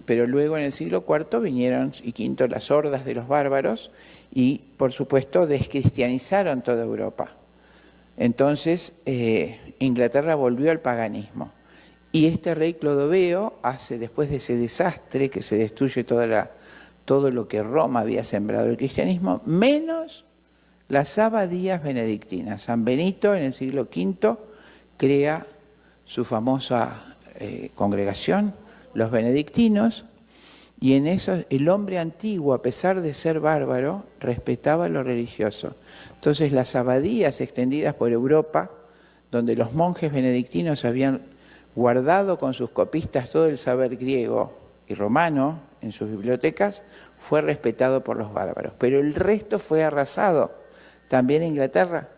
Pero luego en el siglo IV vinieron, y V, las hordas de los bárbaros y, por supuesto, descristianizaron toda Europa. Entonces, Inglaterra volvió al paganismo. Y este rey Clodoveo hace, después de ese desastre que se destruye todo lo que Roma había sembrado el cristianismo, menos las abadías benedictinas. San Benito, en el siglo V, crea su famosa congregación, los benedictinos, y en eso el hombre antiguo, a pesar de ser bárbaro, respetaba lo religioso. Entonces las abadías extendidas por Europa, donde los monjes benedictinos habían guardado con sus copistas todo el saber griego y romano en sus bibliotecas, fue respetado por los bárbaros. Pero el resto fue arrasado, también Inglaterra.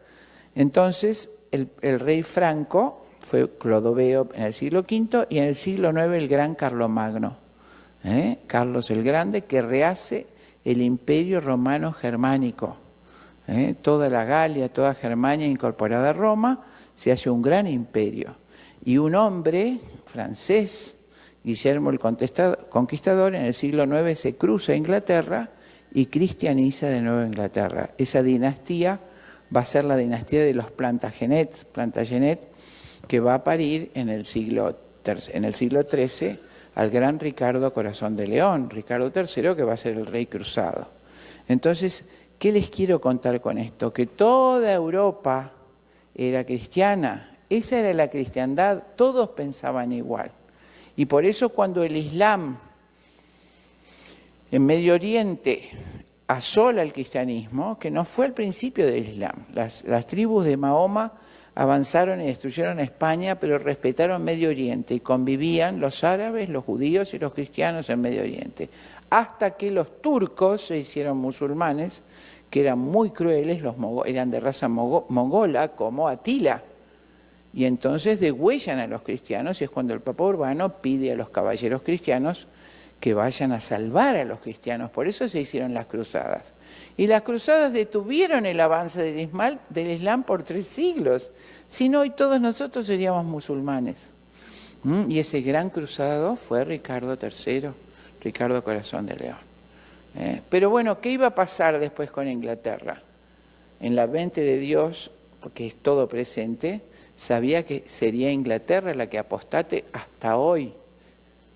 Entonces el rey Franco fue Clodoveo en el siglo V y en el siglo IX el gran Carlomagno, Carlos el Grande, que rehace el imperio romano germánico. Toda la Galia, toda Germania incorporada a Roma, se hace un gran imperio. Y un hombre francés, Guillermo el Conquistador, en el siglo IX se cruza a Inglaterra y cristianiza de nuevo Inglaterra. Esa dinastía va a ser la dinastía de los Plantagenet, que va a parir en el siglo XIII al gran Ricardo Corazón de León, Ricardo III, que va a ser el rey cruzado. Entonces, ¿qué les quiero contar con esto? Que toda Europa era cristiana, esa era la cristiandad, todos pensaban igual. Y por eso cuando el Islam en Medio Oriente asola el cristianismo, que no fue al principio del Islam, las tribus de Mahoma avanzaron y destruyeron España, pero respetaron Medio Oriente y convivían los árabes, los judíos y los cristianos en Medio Oriente. Hasta que los turcos se hicieron musulmanes, que eran muy crueles, eran de raza mongola, como Atila. Y entonces degüellan a los cristianos y es cuando el Papa Urbano pide a los caballeros cristianos que vayan a salvar a los cristianos. Por eso se hicieron las cruzadas. Y las cruzadas detuvieron el avance del Islam por 3 siglos. Si no, hoy todos nosotros seríamos musulmanes. Y ese gran cruzado fue Ricardo III, Ricardo Corazón de León. Pero bueno, ¿qué iba a pasar después con Inglaterra? En la mente de Dios, porque es todo presente, sabía que sería Inglaterra la que apostate hasta hoy.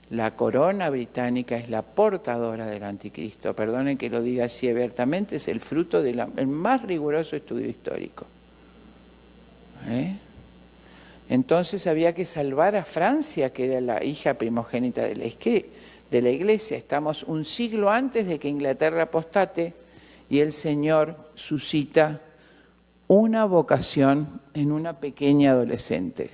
La corona británica es la portadora del anticristo. Perdonen que lo diga así abiertamente, es el fruto del más riguroso estudio histórico. Entonces había que salvar a Francia, que era la hija primogénita de la Iglesia. Estamos un siglo antes de que Inglaterra apostate y el Señor suscita una vocación en una pequeña adolescente.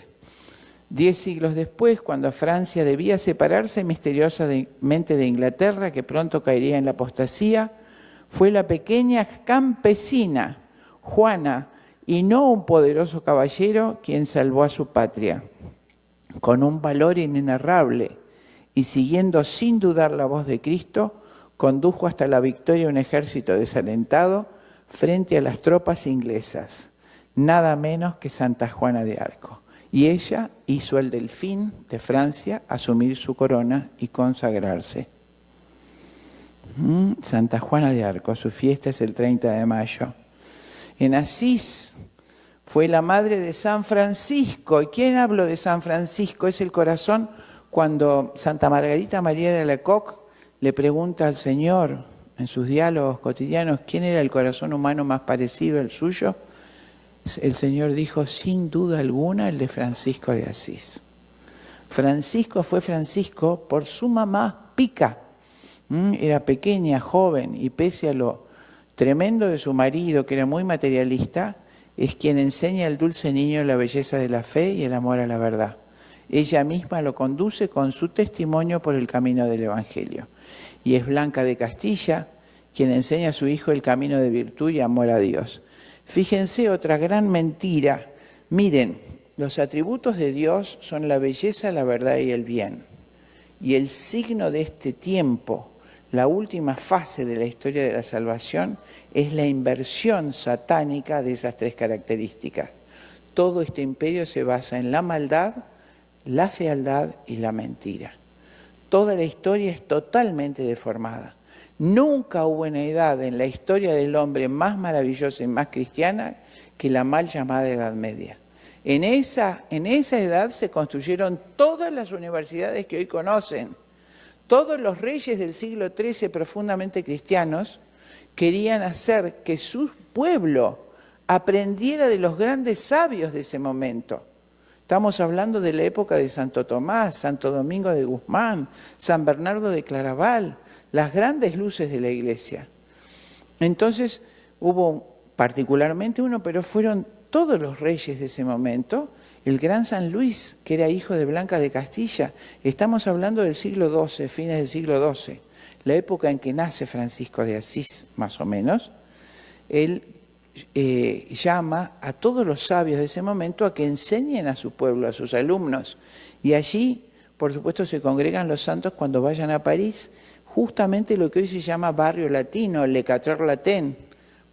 10 siglos después, cuando Francia debía separarse misteriosamente de Inglaterra, que pronto caería en la apostasía, fue la pequeña campesina, Juana, y no un poderoso caballero, quien salvó a su patria. Con un valor inenarrable y siguiendo sin dudar la voz de Cristo, condujo hasta la victoria un ejército desalentado frente a las tropas inglesas, nada menos que Santa Juana de Arco. Y ella hizo al delfín de Francia asumir su corona y consagrarse. Santa Juana de Arco, su fiesta es el 30 de mayo. En Asís fue la madre de San Francisco. ¿Y quién habló de San Francisco? Es el corazón cuando Santa Margarita María de Alacoque le pregunta al Señor en sus diálogos cotidianos quién era el corazón humano más parecido al suyo. El Señor dijo, sin duda alguna, el de Francisco de Asís. Francisco fue Francisco por su mamá Pica. Era pequeña, joven, y pese a lo tremendo de su marido, que era muy materialista, es quien enseña al dulce niño la belleza de la fe y el amor a la verdad. Ella misma lo conduce con su testimonio por el camino del Evangelio. Y es Blanca de Castilla quien enseña a su hijo el camino de virtud y amor a Dios. Fíjense otra gran mentira. Miren, los atributos de Dios son la belleza, la verdad y el bien. Y el signo de este tiempo, la última fase de la historia de la salvación, es la inversión satánica de esas tres características. Todo este imperio se basa en la maldad, la fealdad y la mentira. Toda la historia es totalmente deformada. Nunca hubo una edad en la historia del hombre más maravillosa y más cristiana que la mal llamada Edad Media. En esa edad se construyeron todas las universidades que hoy conocen. Todos los reyes del siglo XIII profundamente cristianos querían hacer que su pueblo aprendiera de los grandes sabios de ese momento. Estamos hablando de la época de Santo Tomás, Santo Domingo de Guzmán, San Bernardo de Claraval, las grandes luces de la Iglesia. Entonces hubo particularmente uno, pero fueron todos los reyes de ese momento. El gran San Luis, que era hijo de Blanca de Castilla, estamos hablando del siglo XII, fines del siglo XII, la época en que nace Francisco de Asís, más o menos. Él llama a todos los sabios de ese momento a que enseñen a su pueblo, a sus alumnos. Y allí, por supuesto, se congregan los santos cuando vayan a París, justamente lo que hoy se llama barrio latino, Le Quatre Latin,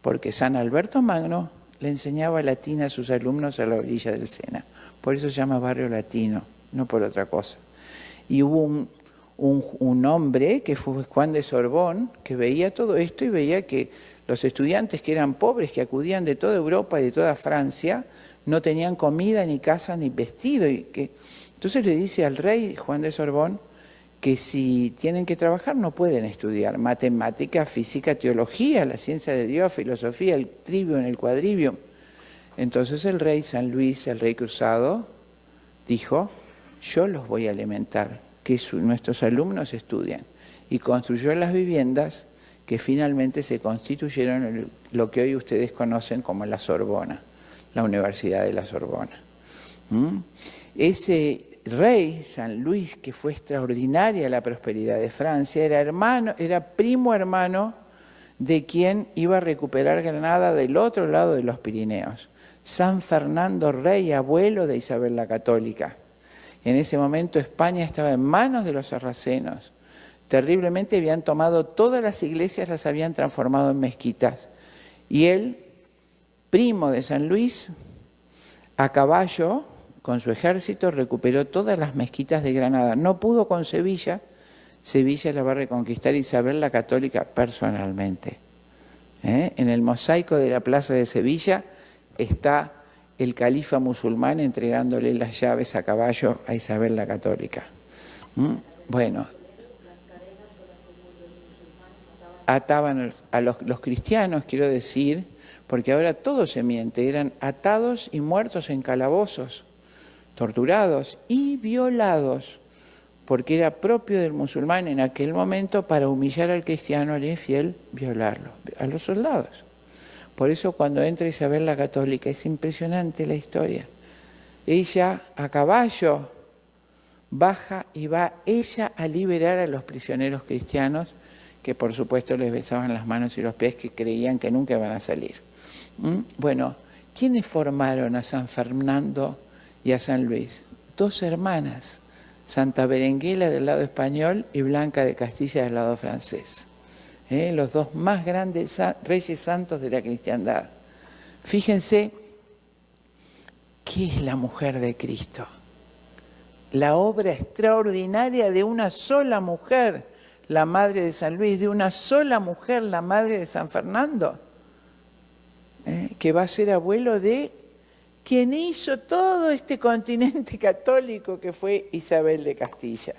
porque San Alberto Magno le enseñaba latín a sus alumnos a la orilla del Sena. Por eso se llama barrio latino, no por otra cosa. Y hubo un hombre que fue Juan de Sorbón, que veía todo esto y veía que los estudiantes que eran pobres, que acudían de toda Europa y de toda Francia, no tenían comida, ni casa, ni vestido. Entonces le dice al rey Juan de Sorbón que si tienen que trabajar no pueden estudiar matemática, física, teología, la ciencia de Dios, filosofía, el trivium, el quadrivium. Entonces el rey San Luis, el rey cruzado, dijo, yo los voy a alimentar, que nuestros alumnos estudien. Y construyó las viviendas que finalmente se constituyeron en lo que hoy ustedes conocen como la Sorbona, la Universidad de la Sorbona. Ese rey, San Luis, que fue extraordinaria la prosperidad de Francia, era primo hermano de quien iba a recuperar Granada del otro lado de los Pirineos. San Fernando, rey, abuelo de Isabel la Católica. En ese momento España estaba en manos de los sarracenos. Terriblemente habían tomado todas las iglesias, las habían transformado en mezquitas. Y él, primo de San Luis, a caballo, con su ejército, recuperó todas las mezquitas de Granada. No pudo con Sevilla. Sevilla la va a reconquistar Isabel la Católica personalmente. En el mosaico de la plaza de Sevilla está el califa musulmán entregándole las llaves a caballo a Isabel la Católica. Bueno, ataban a los cristianos, quiero decir, porque ahora todo se miente, eran atados y muertos en calabozos, torturados y violados, porque era propio del musulmán en aquel momento para humillar al cristiano, al infiel, violarlo, a los soldados. Por eso cuando entra Isabel la Católica, es impresionante la historia. Ella a caballo baja y va ella a liberar a los prisioneros cristianos que por supuesto les besaban las manos y los pies, que creían que nunca iban a salir. Bueno, ¿quiénes formaron a San Fernando y a San Luis? Dos hermanas, Santa Berenguela del lado español y Blanca de Castilla del lado francés. Los dos más grandes reyes santos de la cristiandad. Fíjense, ¿qué es la mujer de Cristo? La obra extraordinaria de una sola mujer, la madre de San Luis, de una sola mujer, la madre de San Fernando, que va a ser abuelo de quien hizo todo este continente católico que fue Isabel de Castilla.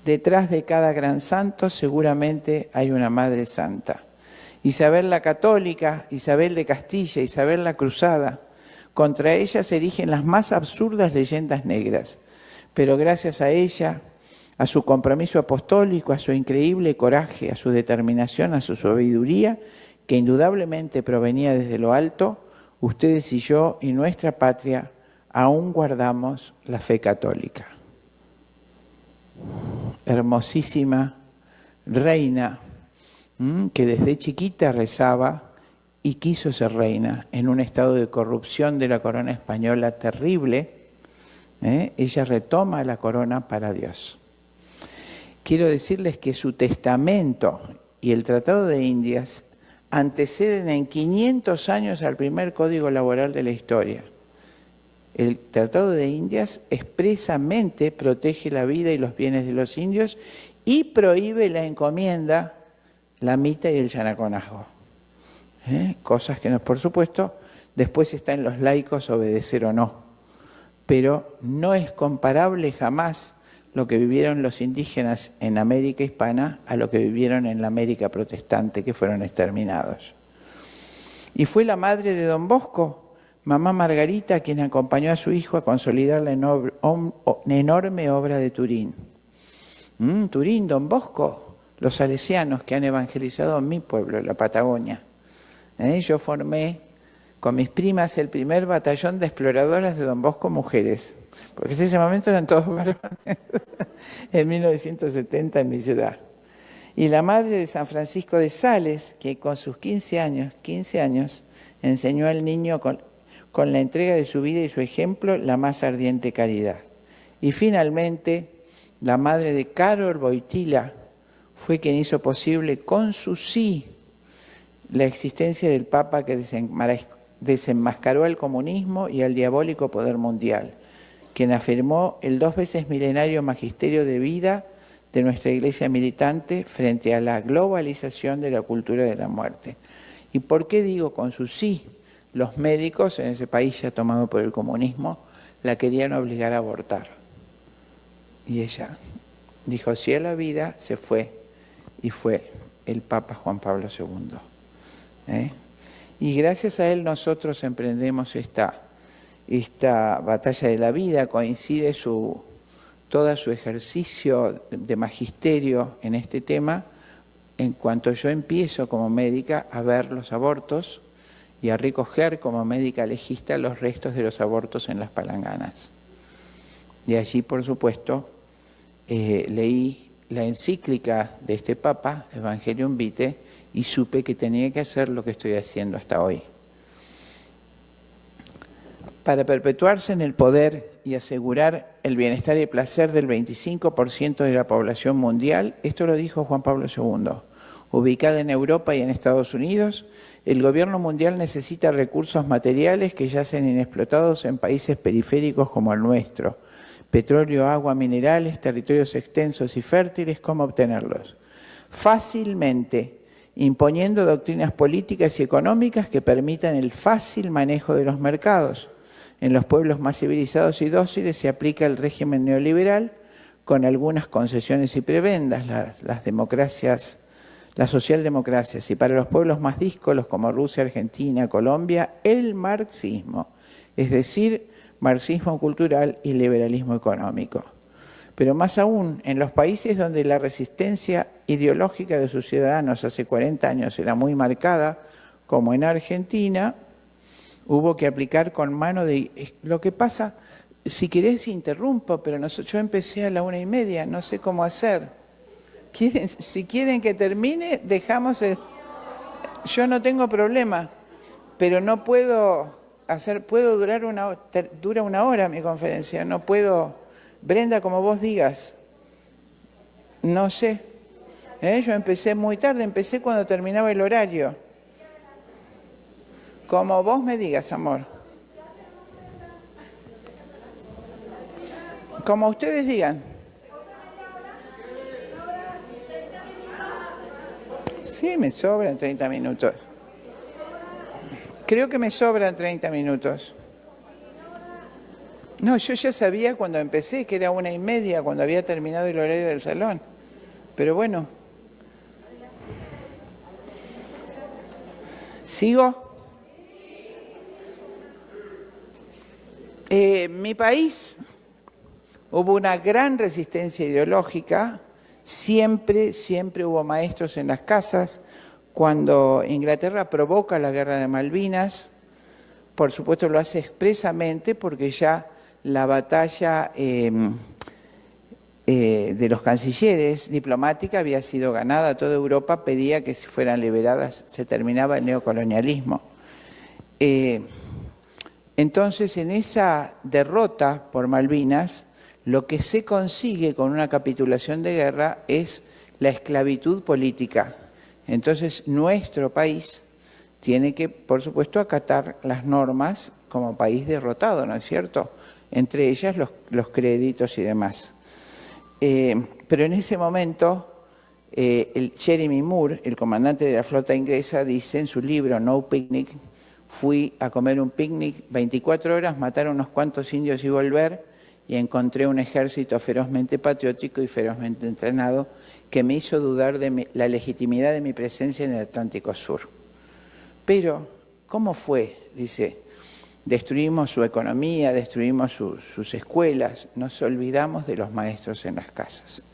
Detrás de cada gran santo seguramente hay una madre santa. Isabel la Católica, Isabel de Castilla, Isabel la Cruzada. Contra ella se erigen las más absurdas leyendas negras. Pero gracias a ella, a su compromiso apostólico, a su increíble coraje, a su determinación, a su sabiduría, que indudablemente provenía desde lo alto, ustedes y yo y nuestra patria aún guardamos la fe católica. Hermosísima reina, que desde chiquita rezaba y quiso ser reina en un estado de corrupción de la corona española terrible. Ella retoma la corona para Dios. Quiero decirles que su testamento y el Tratado de Indias anteceden en 500 años al primer código laboral de la historia. El Tratado de Indias expresamente protege la vida y los bienes de los indios y prohíbe la encomienda, la mita y el yanaconazgo. Cosas que, por supuesto, después está en los laicos obedecer o no. Pero no es comparable jamás lo que vivieron los indígenas en América hispana a lo que vivieron en la América protestante, que fueron exterminados. Y fue la madre de Don Bosco, mamá Margarita, quien acompañó a su hijo a consolidar la enorme obra de Turín. Turín, Don Bosco, los salesianos que han evangelizado mi pueblo, la Patagonia. Yo formé con mis primas el primer batallón de exploradoras de Don Bosco mujeres, porque en ese momento eran todos varones, en 1970 en mi ciudad. Y la madre de San Francisco de Sales, que con sus 15 años, enseñó al niño con la entrega de su vida y su ejemplo la más ardiente caridad. Y finalmente, la madre de Karol Wojtyła fue quien hizo posible con su sí la existencia del Papa que desenmascaró al comunismo y al diabólico poder mundial, quien afirmó el 2 veces milenario magisterio de vida de nuestra Iglesia militante frente a la globalización de la cultura de la muerte. ¿Y por qué digo con su sí? Los médicos en ese país ya tomado por el comunismo la querían obligar a abortar. Y ella dijo sí a la vida, se fue, y fue el Papa Juan Pablo II. Y gracias a él nosotros emprendemos esta batalla de la vida. Coincide todo su ejercicio de magisterio en este tema en cuanto yo empiezo como médica a ver los abortos y a recoger como médica legista los restos de los abortos en las palanganas. Y allí, por supuesto, leí la encíclica de este Papa, Evangelium Vitae, y supe que tenía que hacer lo que estoy haciendo hasta hoy. Para perpetuarse en el poder y asegurar el bienestar y placer del 25% de la población mundial, esto lo dijo Juan Pablo II, ubicada en Europa y en Estados Unidos, el gobierno mundial necesita recursos materiales que yacen inexplotados en países periféricos como el nuestro. Petróleo, agua, minerales, territorios extensos y fértiles, ¿cómo obtenerlos? Fácilmente, imponiendo doctrinas políticas y económicas que permitan el fácil manejo de los mercados. En los pueblos más civilizados y dóciles se aplica el régimen neoliberal con algunas concesiones y prebendas, las democracias, las socialdemocracias, y para los pueblos más díscolos como Rusia, Argentina, Colombia, el marxismo, es decir, marxismo cultural y liberalismo económico. Pero más aún, en los países donde la resistencia ideológica de sus ciudadanos hace 40 años era muy marcada, como en Argentina, hubo que aplicar con mano de... Lo que pasa, si querés interrumpo, pero yo empecé a la 1:30, no sé cómo hacer. Si quieren que termine, dejamos el... Yo no tengo problema, pero no puedo hacer... Dura una hora mi conferencia, no puedo... Brenda, como vos digas, no sé. Yo empecé muy tarde, empecé cuando terminaba el horario. Como vos me digas, amor. Como ustedes digan. Sí, me sobran 30 minutos. Creo que me sobran 30 minutos. No, yo ya sabía cuando empecé que era 1:30, cuando había terminado el horario del salón. Pero bueno. ¿Sigo? En mi país hubo una gran resistencia ideológica. Siempre hubo maestros en las casas Cuando Inglaterra provoca la guerra de Malvinas, por supuesto lo hace expresamente porque ya la batalla de los cancilleres diplomática había sido ganada, toda Europa pedía que fueran liberadas, se terminaba el neocolonialismo. Entonces, en esa derrota por Malvinas, lo que se consigue con una capitulación de guerra es la esclavitud política. Entonces, nuestro país tiene que, por supuesto, acatar las normas como país derrotado, ¿no es cierto? Entre ellas los créditos y demás. Pero en ese momento, Jeremy Moore, el comandante de la flota inglesa, dice en su libro No Picnic, fui a comer un picnic 24 horas, matar a unos cuantos indios y volver, y encontré un ejército ferozmente patriótico y ferozmente entrenado que me hizo dudar de la legitimidad de mi presencia en el Atlántico Sur. Pero, ¿cómo fue? Dice, destruimos su economía, destruimos sus escuelas, nos olvidamos de los maestros en las casas.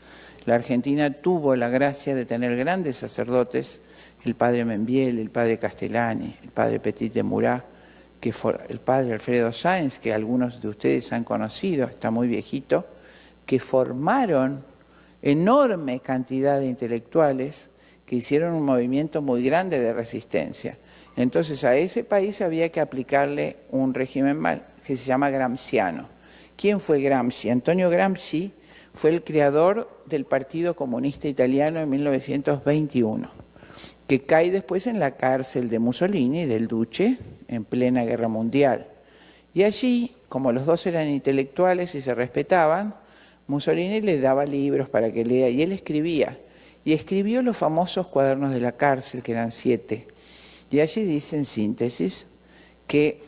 La Argentina tuvo la gracia de tener grandes sacerdotes, el padre Membiel, el padre Castellani, el padre Petit de Murat, el padre Alfredo Sáenz, que algunos de ustedes han conocido, está muy viejito, que formaron enorme cantidad de intelectuales que hicieron un movimiento muy grande de resistencia. Entonces a ese país había que aplicarle un régimen que se llama gramsciano. ¿Quién fue Gramsci? Antonio Gramsci fue el creador del Partido Comunista Italiano en 1921, que cae después en la cárcel de Mussolini, del Duce, en plena guerra mundial. Y allí, como los dos eran intelectuales y se respetaban, Mussolini le daba libros para que lea y él escribía. Y escribió los famosos cuadernos de la cárcel, que eran 7. Y allí dice en síntesis que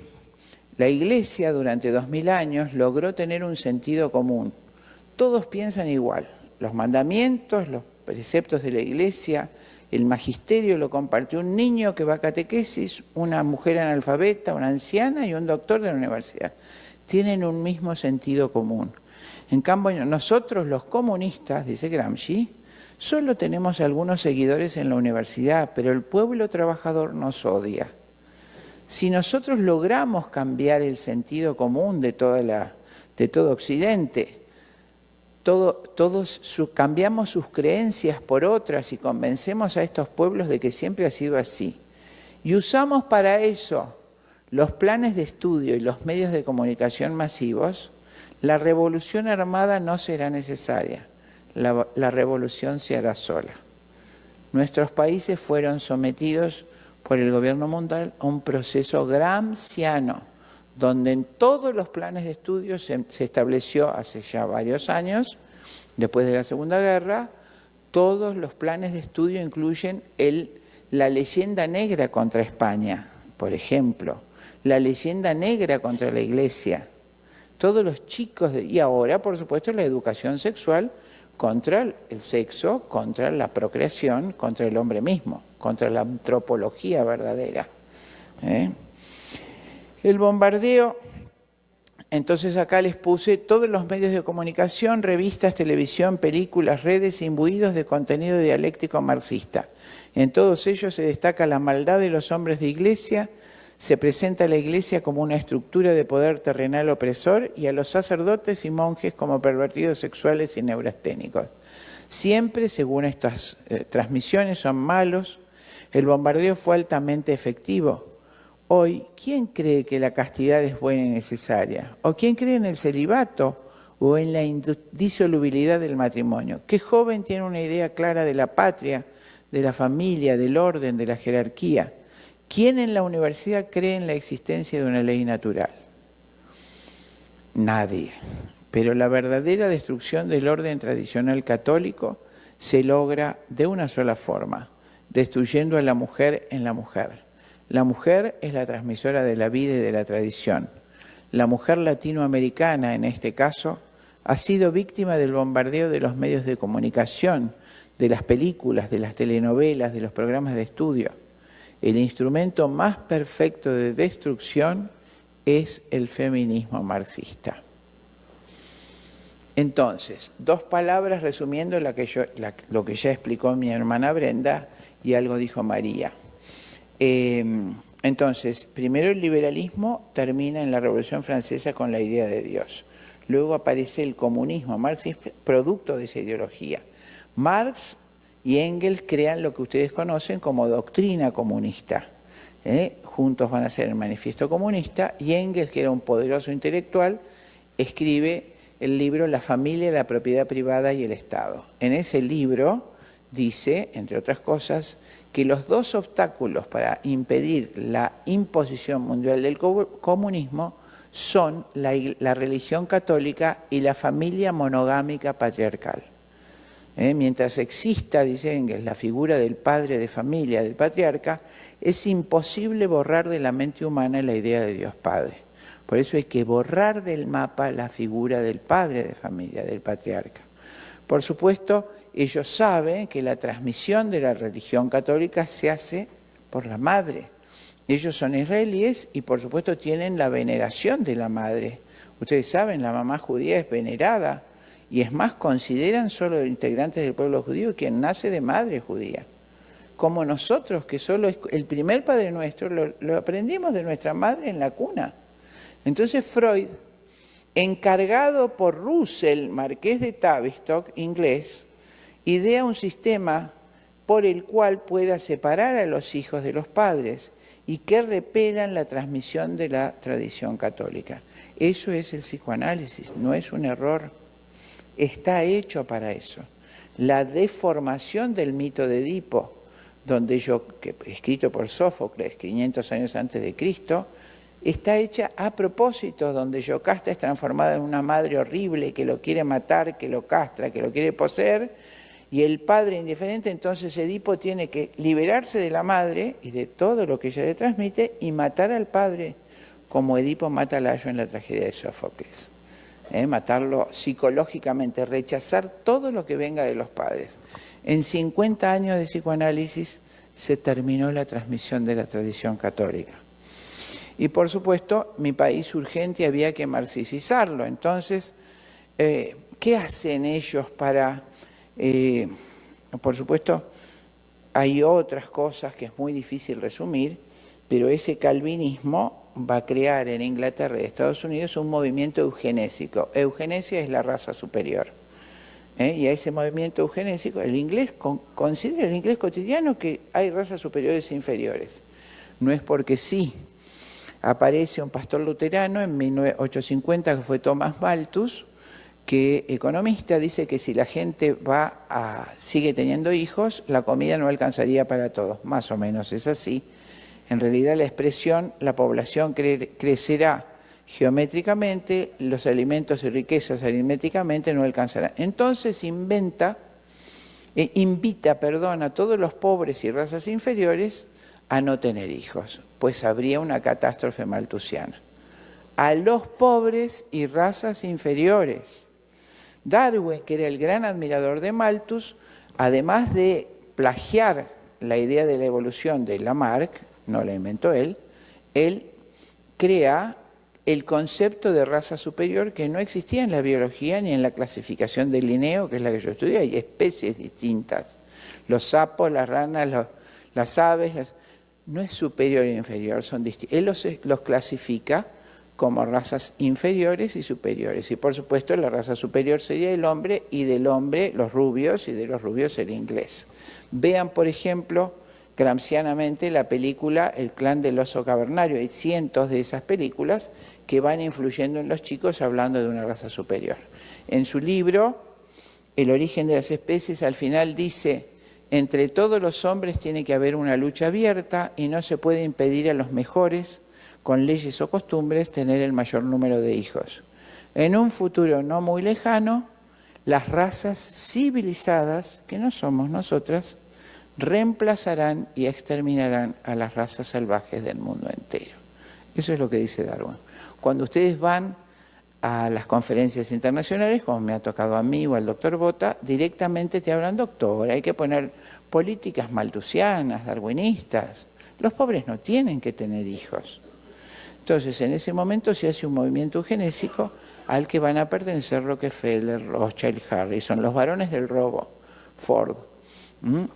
la Iglesia durante 2000 años logró tener un sentido común. Todos piensan igual. Los mandamientos, los preceptos de la Iglesia, el magisterio lo compartió un niño que va a catequesis, una mujer analfabeta, una anciana y un doctor de la universidad. Tienen un mismo sentido común. En cambio, nosotros los comunistas, dice Gramsci, solo tenemos algunos seguidores en la universidad, pero el pueblo trabajador nos odia. Si nosotros logramos cambiar el sentido común de todo Occidente, cambiamos sus creencias por otras y convencemos a estos pueblos de que siempre ha sido así. Y usamos para eso los planes de estudio y los medios de comunicación masivos, la revolución armada no será necesaria. La revolución se hará sola. Nuestros países fueron sometidos por el gobierno mundial a un proceso gramsciano, donde en todos los planes de estudio se estableció hace ya varios años, después de la Segunda Guerra, todos los planes de estudio incluyen la leyenda negra contra España, por ejemplo, la leyenda negra contra la Iglesia. Todos los chicos, y ahora, por supuesto, la educación sexual contra el sexo, contra la procreación, contra el hombre mismo, contra la antropología verdadera. El bombardeo, entonces acá les puse todos los medios de comunicación, revistas, televisión, películas, redes, imbuidos de contenido dialéctico marxista. En todos ellos se destaca la maldad de los hombres de iglesia, se presenta a la Iglesia como una estructura de poder terrenal opresor y a los sacerdotes y monjes como pervertidos sexuales y neurasténicos. Siempre, según estas transmisiones, son malos. El bombardeo fue altamente efectivo. Hoy, ¿quién cree que la castidad es buena y necesaria? ¿O quién cree en el celibato o en la indisolubilidad del matrimonio? ¿Qué joven tiene una idea clara de la patria, de la familia, del orden, de la jerarquía? ¿Quién en la universidad cree en la existencia de una ley natural? Nadie. Pero la verdadera destrucción del orden tradicional católico se logra de una sola forma, destruyendo a la mujer en la mujer. La mujer es la transmisora de la vida y de la tradición. La mujer latinoamericana, en este caso, ha sido víctima del bombardeo de los medios de comunicación, de las películas, de las telenovelas, de los programas de estudio. El instrumento más perfecto de destrucción es el feminismo marxista. Entonces, 2 palabras resumiendo lo que ya explicó mi hermana Brenda y algo dijo María. Entonces, primero el liberalismo termina en la Revolución Francesa con la idea de Dios. Luego aparece el comunismo. Marx es producto de esa ideología. Marx y Engels crean lo que ustedes conocen como doctrina comunista. Juntos van a hacer el manifiesto comunista, y Engels, que era un poderoso intelectual, escribe el libro La familia, la propiedad privada y el Estado. En ese libro dice, entre otras cosas, que los dos obstáculos para impedir la imposición mundial del comunismo son la religión católica y la familia monogámica patriarcal. Mientras exista, dice Engels, la figura del padre de familia, del patriarca, es imposible borrar de la mente humana la idea de Dios Padre. Por eso hay que borrar del mapa la figura del padre de familia, del patriarca. Por supuesto, ellos saben que la transmisión de la religión católica se hace por la madre. Ellos son israelíes y por supuesto tienen la veneración de la madre. Ustedes saben, la mamá judía es venerada, y es más, consideran solo integrantes del pueblo judío quien nace de madre judía. Como nosotros, que solo el primer Padre Nuestro lo aprendimos de nuestra madre en la cuna. Entonces Freud, encargado por Russell, marqués de Tavistock, inglés, idea un sistema por el cual pueda separar a los hijos de los padres y que repelan la transmisión de la tradición católica. Eso es el psicoanálisis, no es un error. Está hecho para eso. La deformación del mito de Edipo, escrito por Sófocles 500 años antes de Cristo, está hecha a propósito, donde Yocasta es transformada en una madre horrible que lo quiere matar, que lo castra, que lo quiere poseer, y el padre indiferente. Entonces Edipo tiene que liberarse de la madre y de todo lo que ella le transmite y matar al padre, como Edipo mata a Layo en la tragedia de Sófocles. Matarlo psicológicamente, rechazar todo lo que venga de los padres. En 50 años de psicoanálisis se terminó la transmisión de la tradición católica. Y por supuesto, mi país urgente había que marxicizarlo. Entonces, ¿qué hacen ellos para...? Por supuesto, hay otras cosas que es muy difícil resumir, pero ese calvinismo va a crear en Inglaterra y Estados Unidos un movimiento eugenésico. Eugenesia es la raza superior. Y a ese movimiento eugenésico, el inglés considera el inglés cotidiano que hay razas superiores e inferiores. No es porque sí. Aparece un pastor luterano en 1850 que fue Thomas Malthus, que economista, dice que si la gente sigue teniendo hijos, la comida no alcanzaría para todos. Más o menos es así. En realidad la expresión, la población crecerá geométricamente, los alimentos y riquezas aritméticamente no alcanzarán. Entonces invita a todos los pobres y razas inferiores a no tener hijos, pues habría una catástrofe malthusiana. A los pobres y razas inferiores. Darwin, que era el gran admirador de Malthus, además de plagiar la idea de la evolución de Lamarck, no la inventó él crea el concepto de raza superior que no existía en la biología ni en la clasificación de Linneo, que es la que yo estudié. Hay especies distintas. Los sapos, las ranas, las aves, no es superior e inferior, son distintos. Él los clasifica como razas inferiores y superiores. Y por supuesto la raza superior sería el hombre, y del hombre los rubios, y de los rubios el inglés. Vean, por ejemplo, gramscianamente la película El clan del oso cavernario. Hay cientos de esas películas que van influyendo en los chicos hablando de una raza superior. En su libro, El origen de las especies, al final dice: entre todos los hombres tiene que haber una lucha abierta y no se puede impedir a los mejores, con leyes o costumbres, tener el mayor número de hijos. En un futuro no muy lejano, las razas civilizadas, que no somos nosotras, reemplazarán y exterminarán a las razas salvajes del mundo entero. Eso es lo que dice Darwin. Cuando ustedes van a las conferencias internacionales, como me ha tocado a mí o al doctor Bota, directamente te hablan: doctor, hay que poner políticas malthusianas, darwinistas. Los pobres no tienen que tener hijos. Entonces, en ese momento se hace un movimiento eugenésico al que van a pertenecer Rockefeller, Rothschild, Harrison, los varones del robo, Ford.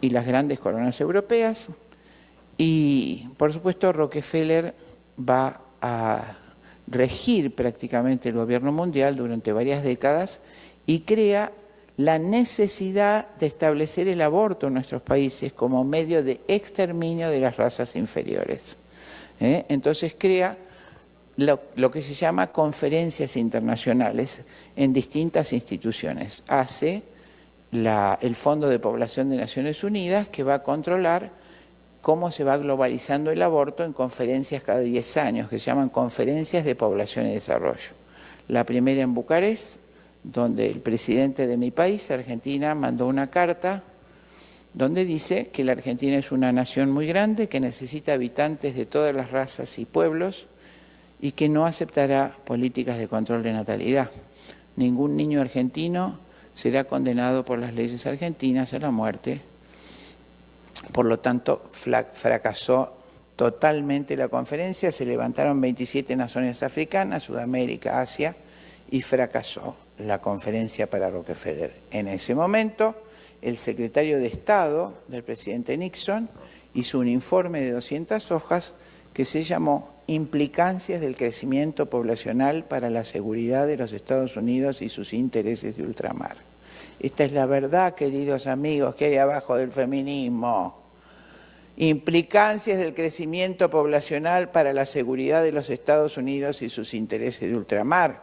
y las grandes coronas europeas. Y, por supuesto, Rockefeller va a regir prácticamente el gobierno mundial durante varias décadas y crea la necesidad de establecer el aborto en nuestros países como medio de exterminio de las razas inferiores. Entonces crea lo que se llama conferencias internacionales en distintas instituciones. Hace el Fondo de Población de Naciones Unidas, que va a controlar cómo se va globalizando el aborto en conferencias cada 10 años, que se llaman Conferencias de Población y Desarrollo. La primera en Bucarest, donde el presidente de mi país, Argentina, mandó una carta donde dice que la Argentina es una nación muy grande, que necesita habitantes de todas las razas y pueblos y que no aceptará políticas de control de natalidad. Ningún niño argentino será condenado por las leyes argentinas a la muerte. Por lo tanto, fracasó totalmente la conferencia, se levantaron 27 naciones africanas, Sudamérica, Asia, y fracasó la conferencia para Rockefeller. En ese momento, el secretario de Estado del presidente Nixon hizo un informe de 200 hojas que se llamó Implicancias del crecimiento poblacional para la seguridad de los Estados Unidos y sus intereses de ultramar. Esta es la verdad, queridos amigos, que hay abajo del feminismo. Implicancias del crecimiento poblacional para la seguridad de los Estados Unidos y sus intereses de ultramar,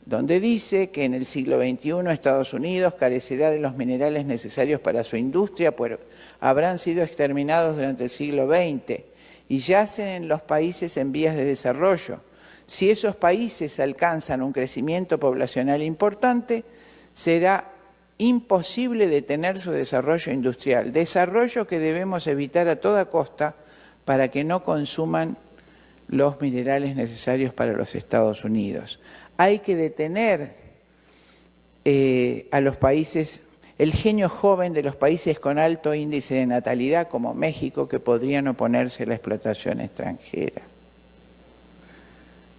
donde dice que en el siglo XXI Estados Unidos carecerá de los minerales necesarios para su industria, pues habrán sido exterminados durante el siglo XX y yacen en los países en vías de desarrollo. Si esos países alcanzan un crecimiento poblacional importante, será imposible detener su desarrollo industrial, desarrollo que debemos evitar a toda costa para que no consuman los minerales necesarios para los Estados Unidos. Hay que detener a los países, el genio joven de los países con alto índice de natalidad como México, que podrían oponerse a la explotación extranjera.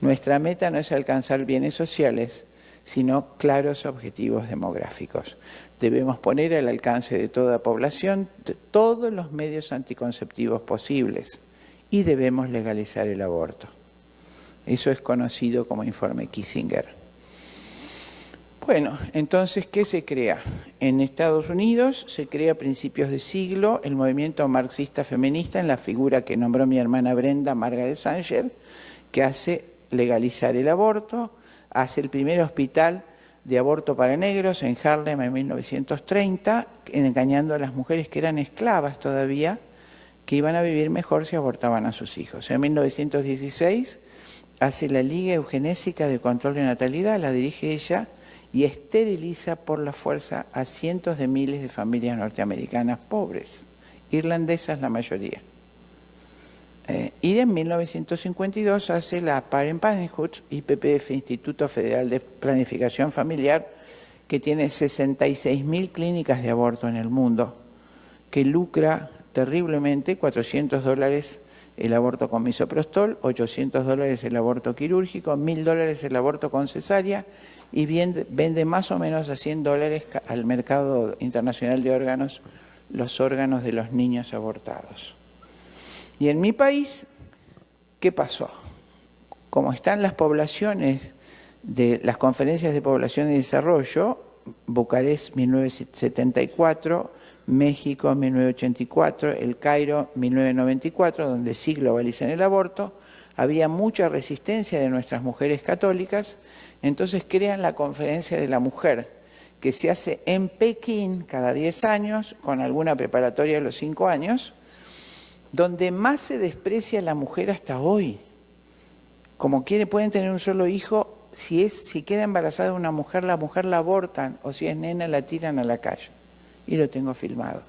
Nuestra meta no es alcanzar bienes sociales, sino claros objetivos demográficos. Debemos poner al alcance de toda población todos los medios anticonceptivos posibles y debemos legalizar el aborto. Eso es conocido como informe Kissinger. Bueno, entonces, ¿qué se crea? En Estados Unidos se crea a principios de siglo el movimiento marxista feminista en la figura que nombró mi hermana Brenda, Margaret Sanger, que hace legalizar el aborto, hace el primer hospital de aborto para negros en Harlem en 1930, engañando a las mujeres que eran esclavas todavía, que iban a vivir mejor si abortaban a sus hijos. En 1916 hace la Liga Eugenésica de Control de Natalidad, la dirige ella, y esteriliza por la fuerza a cientos de miles de familias norteamericanas pobres, irlandesas la mayoría. Y en 1952 hace la Planned Parenthood, IPPF, Instituto Federal de Planificación Familiar, que tiene 66.000 clínicas de aborto en el mundo, que lucra terriblemente, $400 el aborto con misoprostol, $800 el aborto quirúrgico, $1.000 el aborto con cesárea, y vende más o menos a $100 al mercado internacional de órganos los órganos de los niños abortados. Y en mi país, ¿qué pasó? Como están las poblaciones de las conferencias de población y desarrollo, Bucarest 1974, México 1984, El Cairo 1994, donde sí globalizan el aborto, había mucha resistencia de nuestras mujeres católicas, entonces crean la Conferencia de la Mujer, que se hace en Pekín cada 10 años, con alguna preparatoria a los 5 años, donde más se desprecia a la mujer hasta hoy. Como pueden tener un solo hijo, si queda embarazada una mujer, la abortan, o si es nena la tiran a la calle. Y lo tengo filmado.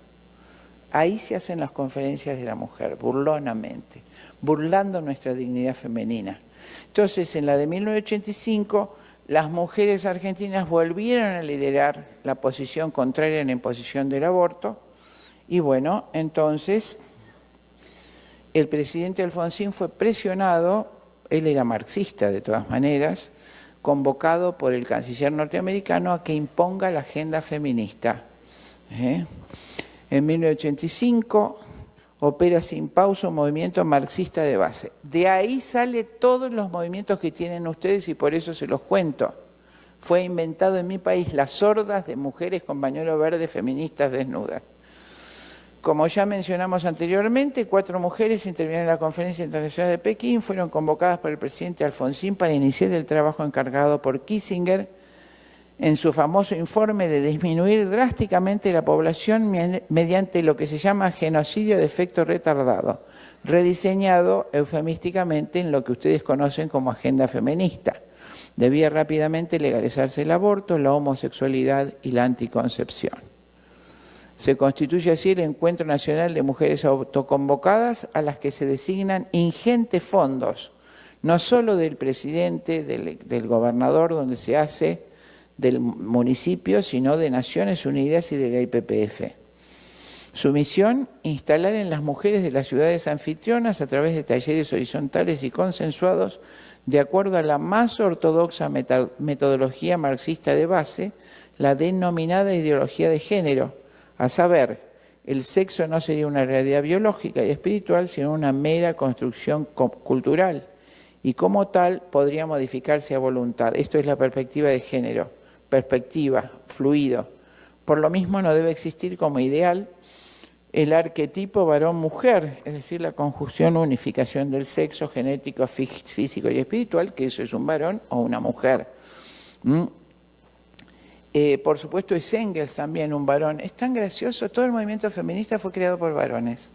Ahí se hacen las conferencias de la mujer, burlonamente, burlando nuestra dignidad femenina. Entonces, en la de 1985, las mujeres argentinas volvieron a liderar la posición contraria a la imposición del aborto, y bueno, entonces el presidente Alfonsín fue presionado, él era marxista de todas maneras, convocado por el canciller norteamericano a que imponga la agenda feminista. En 1985 opera sin pausa un movimiento marxista de base. De ahí sale todos los movimientos que tienen ustedes y por eso se los cuento. Fue inventado en mi país las hordas de mujeres con pañuelo verde feministas desnudas. Como ya mencionamos anteriormente, 4 mujeres intervinieron en la Conferencia Internacional de Pekín, fueron convocadas por el presidente Alfonsín para iniciar el trabajo encargado por Kissinger en su famoso informe de disminuir drásticamente la población mediante lo que se llama genocidio de efecto retardado, rediseñado eufemísticamente en lo que ustedes conocen como agenda feminista. Debía rápidamente legalizarse el aborto, la homosexualidad y la anticoncepción. Se constituye así el Encuentro Nacional de Mujeres Autoconvocadas a las que se designan ingentes fondos, no solo del presidente, del gobernador donde se hace, del municipio, sino de Naciones Unidas y de la IPPF. Su misión, instalar en las mujeres de las ciudades anfitrionas, a través de talleres horizontales y consensuados, de acuerdo a la más ortodoxa metodología marxista de base, la denominada ideología de género, a saber, el sexo no sería una realidad biológica y espiritual, sino una mera construcción cultural, y como tal podría modificarse a voluntad. Esto es la perspectiva de género, perspectiva, fluido. Por lo mismo no debe existir como ideal el arquetipo varón-mujer, es decir, la conjunción o unificación del sexo genético, físico y espiritual, que eso es un varón o una mujer. Por supuesto es Engels también un varón. Es tan gracioso, todo el movimiento feminista fue creado por varones.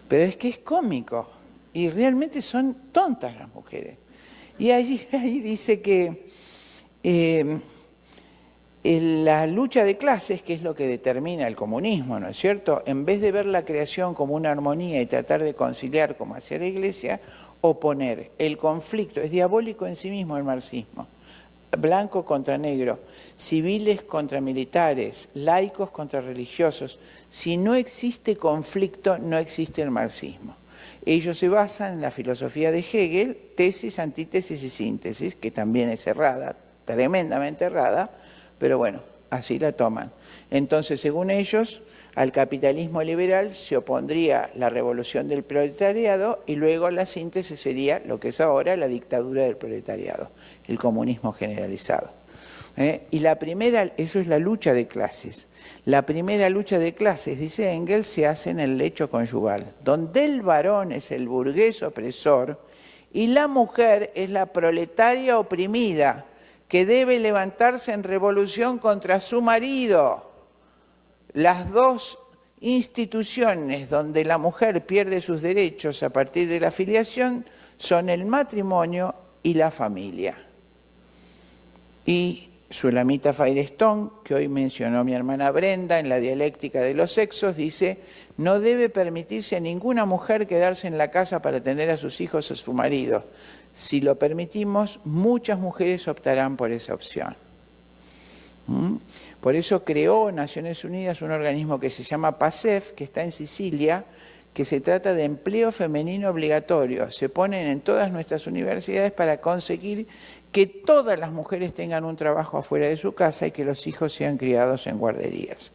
Pero es que es cómico y realmente son tontas las mujeres. Y ahí dice que la lucha de clases, que es lo que determina el comunismo, ¿no es cierto? En vez de ver la creación como una armonía y tratar de conciliar como hacía la Iglesia, oponer el conflicto. Es diabólico en sí mismo el marxismo. Blanco contra negro, civiles contra militares, laicos contra religiosos. Si no existe conflicto, no existe el marxismo. Ellos se basan en la filosofía de Hegel, tesis, antítesis y síntesis, que también es errada, tremendamente errada, pero bueno, así la toman. Entonces, según ellos, al capitalismo liberal se opondría la revolución del proletariado y luego la síntesis sería lo que es ahora la dictadura del proletariado, el comunismo generalizado. Y la primera, eso es la lucha de clases. La primera lucha de clases, dice Engels, se hace en el lecho conyugal, donde el varón es el burgués opresor y la mujer es la proletaria oprimida, que debe levantarse en revolución contra su marido. Las dos instituciones donde la mujer pierde sus derechos a partir de la filiación son el matrimonio y la familia. Y Sulamita Firestone, que hoy mencionó mi hermana Brenda en la dialéctica de los sexos, dice: no debe permitirse a ninguna mujer quedarse en la casa para atender a sus hijos o a su marido. Si lo permitimos, muchas mujeres optarán por esa opción. Por eso creó Naciones Unidas un organismo que se llama PASEF, que está en Sicilia, que se trata de empleo femenino obligatorio. Se ponen en todas nuestras universidades para conseguir que todas las mujeres tengan un trabajo afuera de su casa y que los hijos sean criados en guarderías.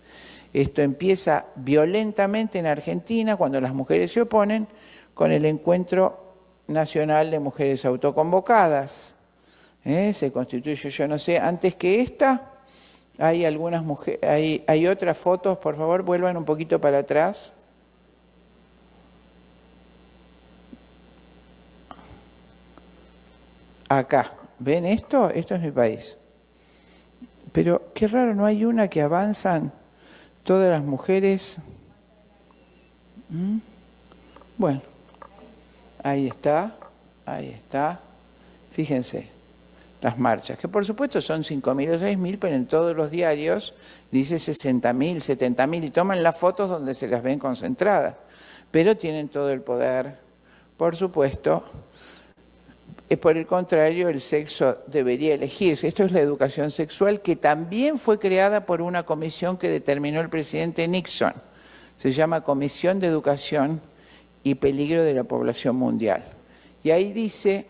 Esto empieza violentamente en Argentina, cuando las mujeres se oponen, con el Encuentro Nacional de Mujeres Autoconvocadas. Se constituye, yo no sé, antes que esta, hay algunas mujeres, hay otras fotos, por favor, vuelvan un poquito para atrás. Acá, ¿ven esto? Esto es mi país. Pero qué raro, no hay una que avanzan todas las mujeres. Bueno, ahí está. Fíjense, las marchas, que por supuesto son 5.000 o 6.000, pero en todos los diarios dice 60.000, 70.000, y toman las fotos donde se las ven concentradas. Pero tienen todo el poder, por supuesto. Por el contrario, el sexo debería elegirse. Esto es la educación sexual, que también fue creada por una comisión que determinó el presidente Nixon. Se llama Comisión de Educación y Peligro de la Población Mundial. Y ahí dice,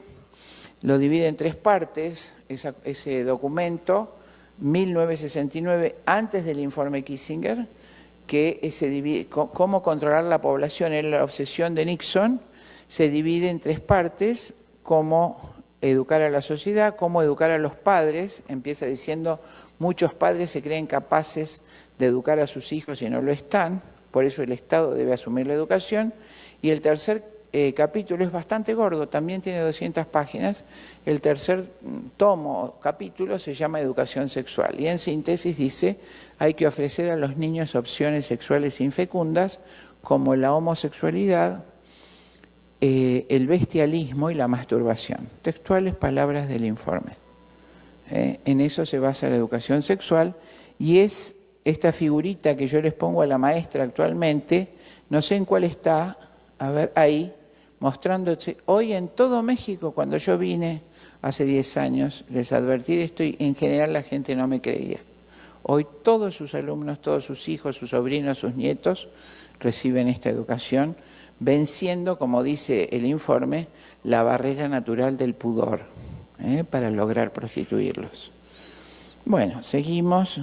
lo divide en 3 partes, ese documento, 1969, antes del informe Kissinger, que se divide, cómo controlar la población, era la obsesión de Nixon, se divide en 3 partes: cómo educar a la sociedad, cómo educar a los padres. Empieza diciendo, muchos padres se creen capaces de educar a sus hijos y no lo están, por eso el Estado debe asumir la educación. Y el tercer capítulo es bastante gordo, también tiene 200 páginas. El tercer tomo, capítulo, se llama Educación Sexual. Y en síntesis dice, hay que ofrecer a los niños opciones sexuales infecundas como la homosexualidad, el bestialismo y la masturbación. Textuales palabras del informe. En eso se basa la educación sexual, y es esta figurita que yo les pongo a la maestra actualmente, no sé en cuál está, a ver, ahí, mostrándose. Hoy en todo México, cuando yo vine hace 10 años, les advertí de esto y en general la gente no me creía. Hoy todos sus alumnos, todos sus hijos, sus sobrinos, sus nietos reciben esta educación, venciendo, como dice el informe, la barrera natural del pudor, para lograr prostituirlos. Bueno, seguimos.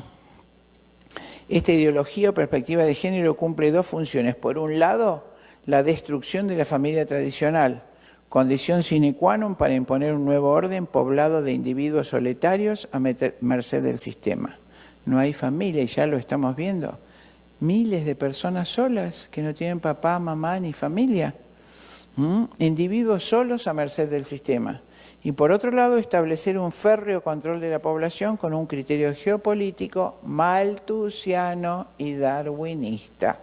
Esta ideología o perspectiva de género cumple 2 funciones. Por un lado, la destrucción de la familia tradicional, condición sine qua non para imponer un nuevo orden poblado de individuos solitarios a merced del sistema. No hay familia, y ya lo estamos viendo. Miles de personas solas que no tienen papá, mamá ni familia. Individuos solos a merced del sistema. Y por otro lado, establecer un férreo control de la población con un criterio geopolítico malthusiano y darwinista.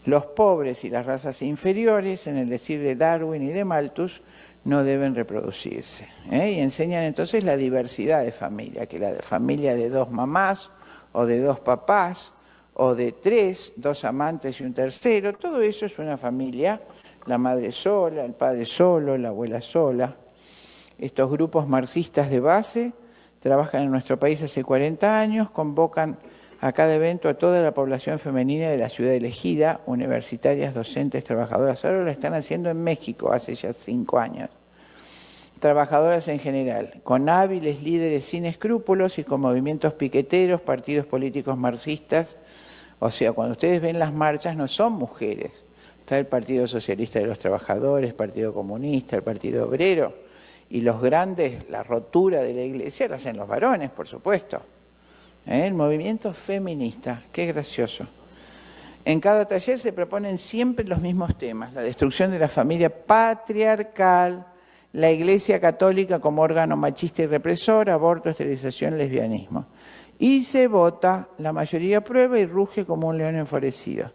Los pobres y las razas inferiores, en el decir de Darwin y de Malthus, no deben reproducirse. Y enseñan entonces la diversidad de familia, que la familia de 2 mamás o de 2 papás o de 3, 2 amantes y un tercero, todo eso es una familia, la madre sola, el padre solo, la abuela sola. Estos grupos marxistas de base trabajan en nuestro país hace 40 años, convocan a cada evento a toda la población femenina de la ciudad elegida, universitarias, docentes, trabajadoras. Ahora lo están haciendo en México hace ya 5 años. Trabajadoras en general, con hábiles líderes sin escrúpulos y con movimientos piqueteros, partidos políticos marxistas. O sea, cuando ustedes ven las marchas no son mujeres. Está el Partido Socialista de los Trabajadores, el Partido Comunista, el Partido Obrero. Y los grandes, la rotura de la iglesia la hacen los varones, por supuesto. El movimiento feminista, qué gracioso. En cada taller se proponen siempre los mismos temas: la destrucción de la familia patriarcal, la Iglesia Católica como órgano machista y represor, aborto, esterilización, lesbianismo. Y se vota, la mayoría aprueba y ruge como un león enfurecido.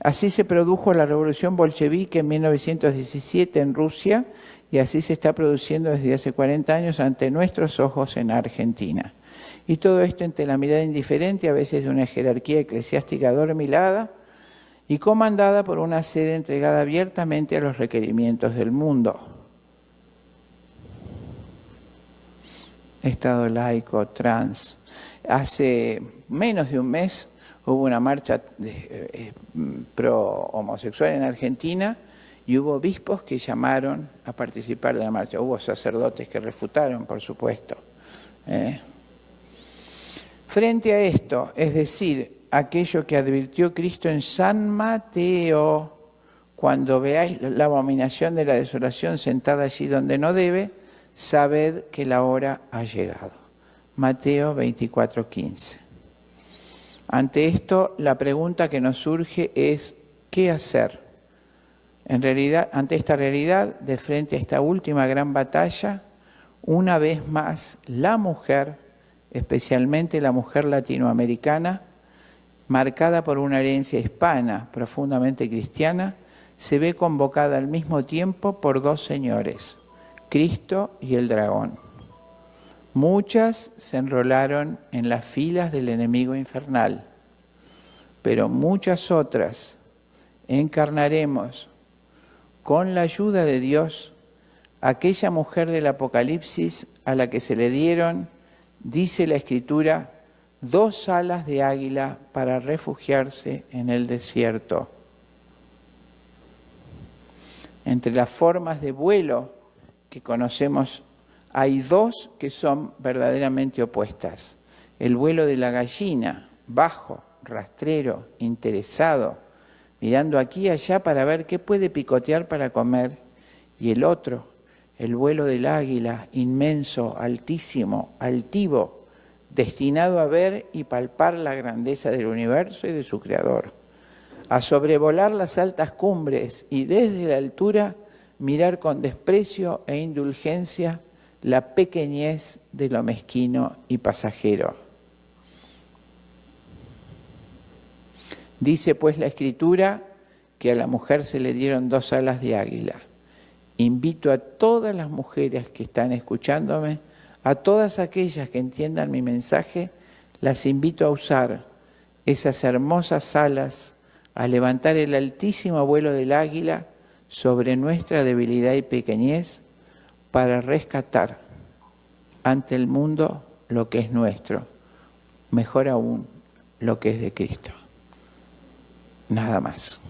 Así se produjo la revolución bolchevique en 1917 en Rusia, y así se está produciendo desde hace 40 años ante nuestros ojos en Argentina. Y todo esto ante la mirada indiferente, a veces de una jerarquía eclesiástica adormilada y comandada por una sede entregada abiertamente a los requerimientos del mundo. Estado laico, trans. Hace menos de un mes hubo una marcha pro homosexual en Argentina y hubo obispos que llamaron a participar de la marcha. Hubo sacerdotes que refutaron, por supuesto. Frente a esto, es decir, aquello que advirtió Cristo en San Mateo, cuando veáis la abominación de la desolación sentada allí donde no debe, sabed que la hora ha llegado. Mateo 24:15. Ante esto, la pregunta que nos surge es, ¿qué hacer? En realidad, ante esta realidad, de frente a esta última gran batalla, una vez más, la mujer, especialmente la mujer latinoamericana, marcada por una herencia hispana profundamente cristiana, se ve convocada al mismo tiempo por 2 señores, Cristo y el dragón. Muchas se enrolaron en las filas del enemigo infernal, pero muchas otras encarnaremos con la ayuda de Dios aquella mujer del Apocalipsis a la que se le dieron, dice la Escritura, 2 alas de águila para refugiarse en el desierto. Entre las formas de vuelo que conocemos, hay 2 que son verdaderamente opuestas. El vuelo de la gallina, bajo, rastrero, interesado, mirando aquí y allá para ver qué puede picotear para comer, y el otro, el vuelo del águila, inmenso, altísimo, altivo, destinado a ver y palpar la grandeza del universo y de su creador, a sobrevolar las altas cumbres y desde la altura mirar con desprecio e indulgencia la pequeñez de lo mezquino y pasajero. Dice pues la Escritura que a la mujer se le dieron 2 alas de águila. Invito a todas las mujeres que están escuchándome, a todas aquellas que entiendan mi mensaje, las invito a usar esas hermosas alas, a levantar el altísimo vuelo del águila sobre nuestra debilidad y pequeñez para rescatar ante el mundo lo que es nuestro, mejor aún, lo que es de Cristo. Nada más.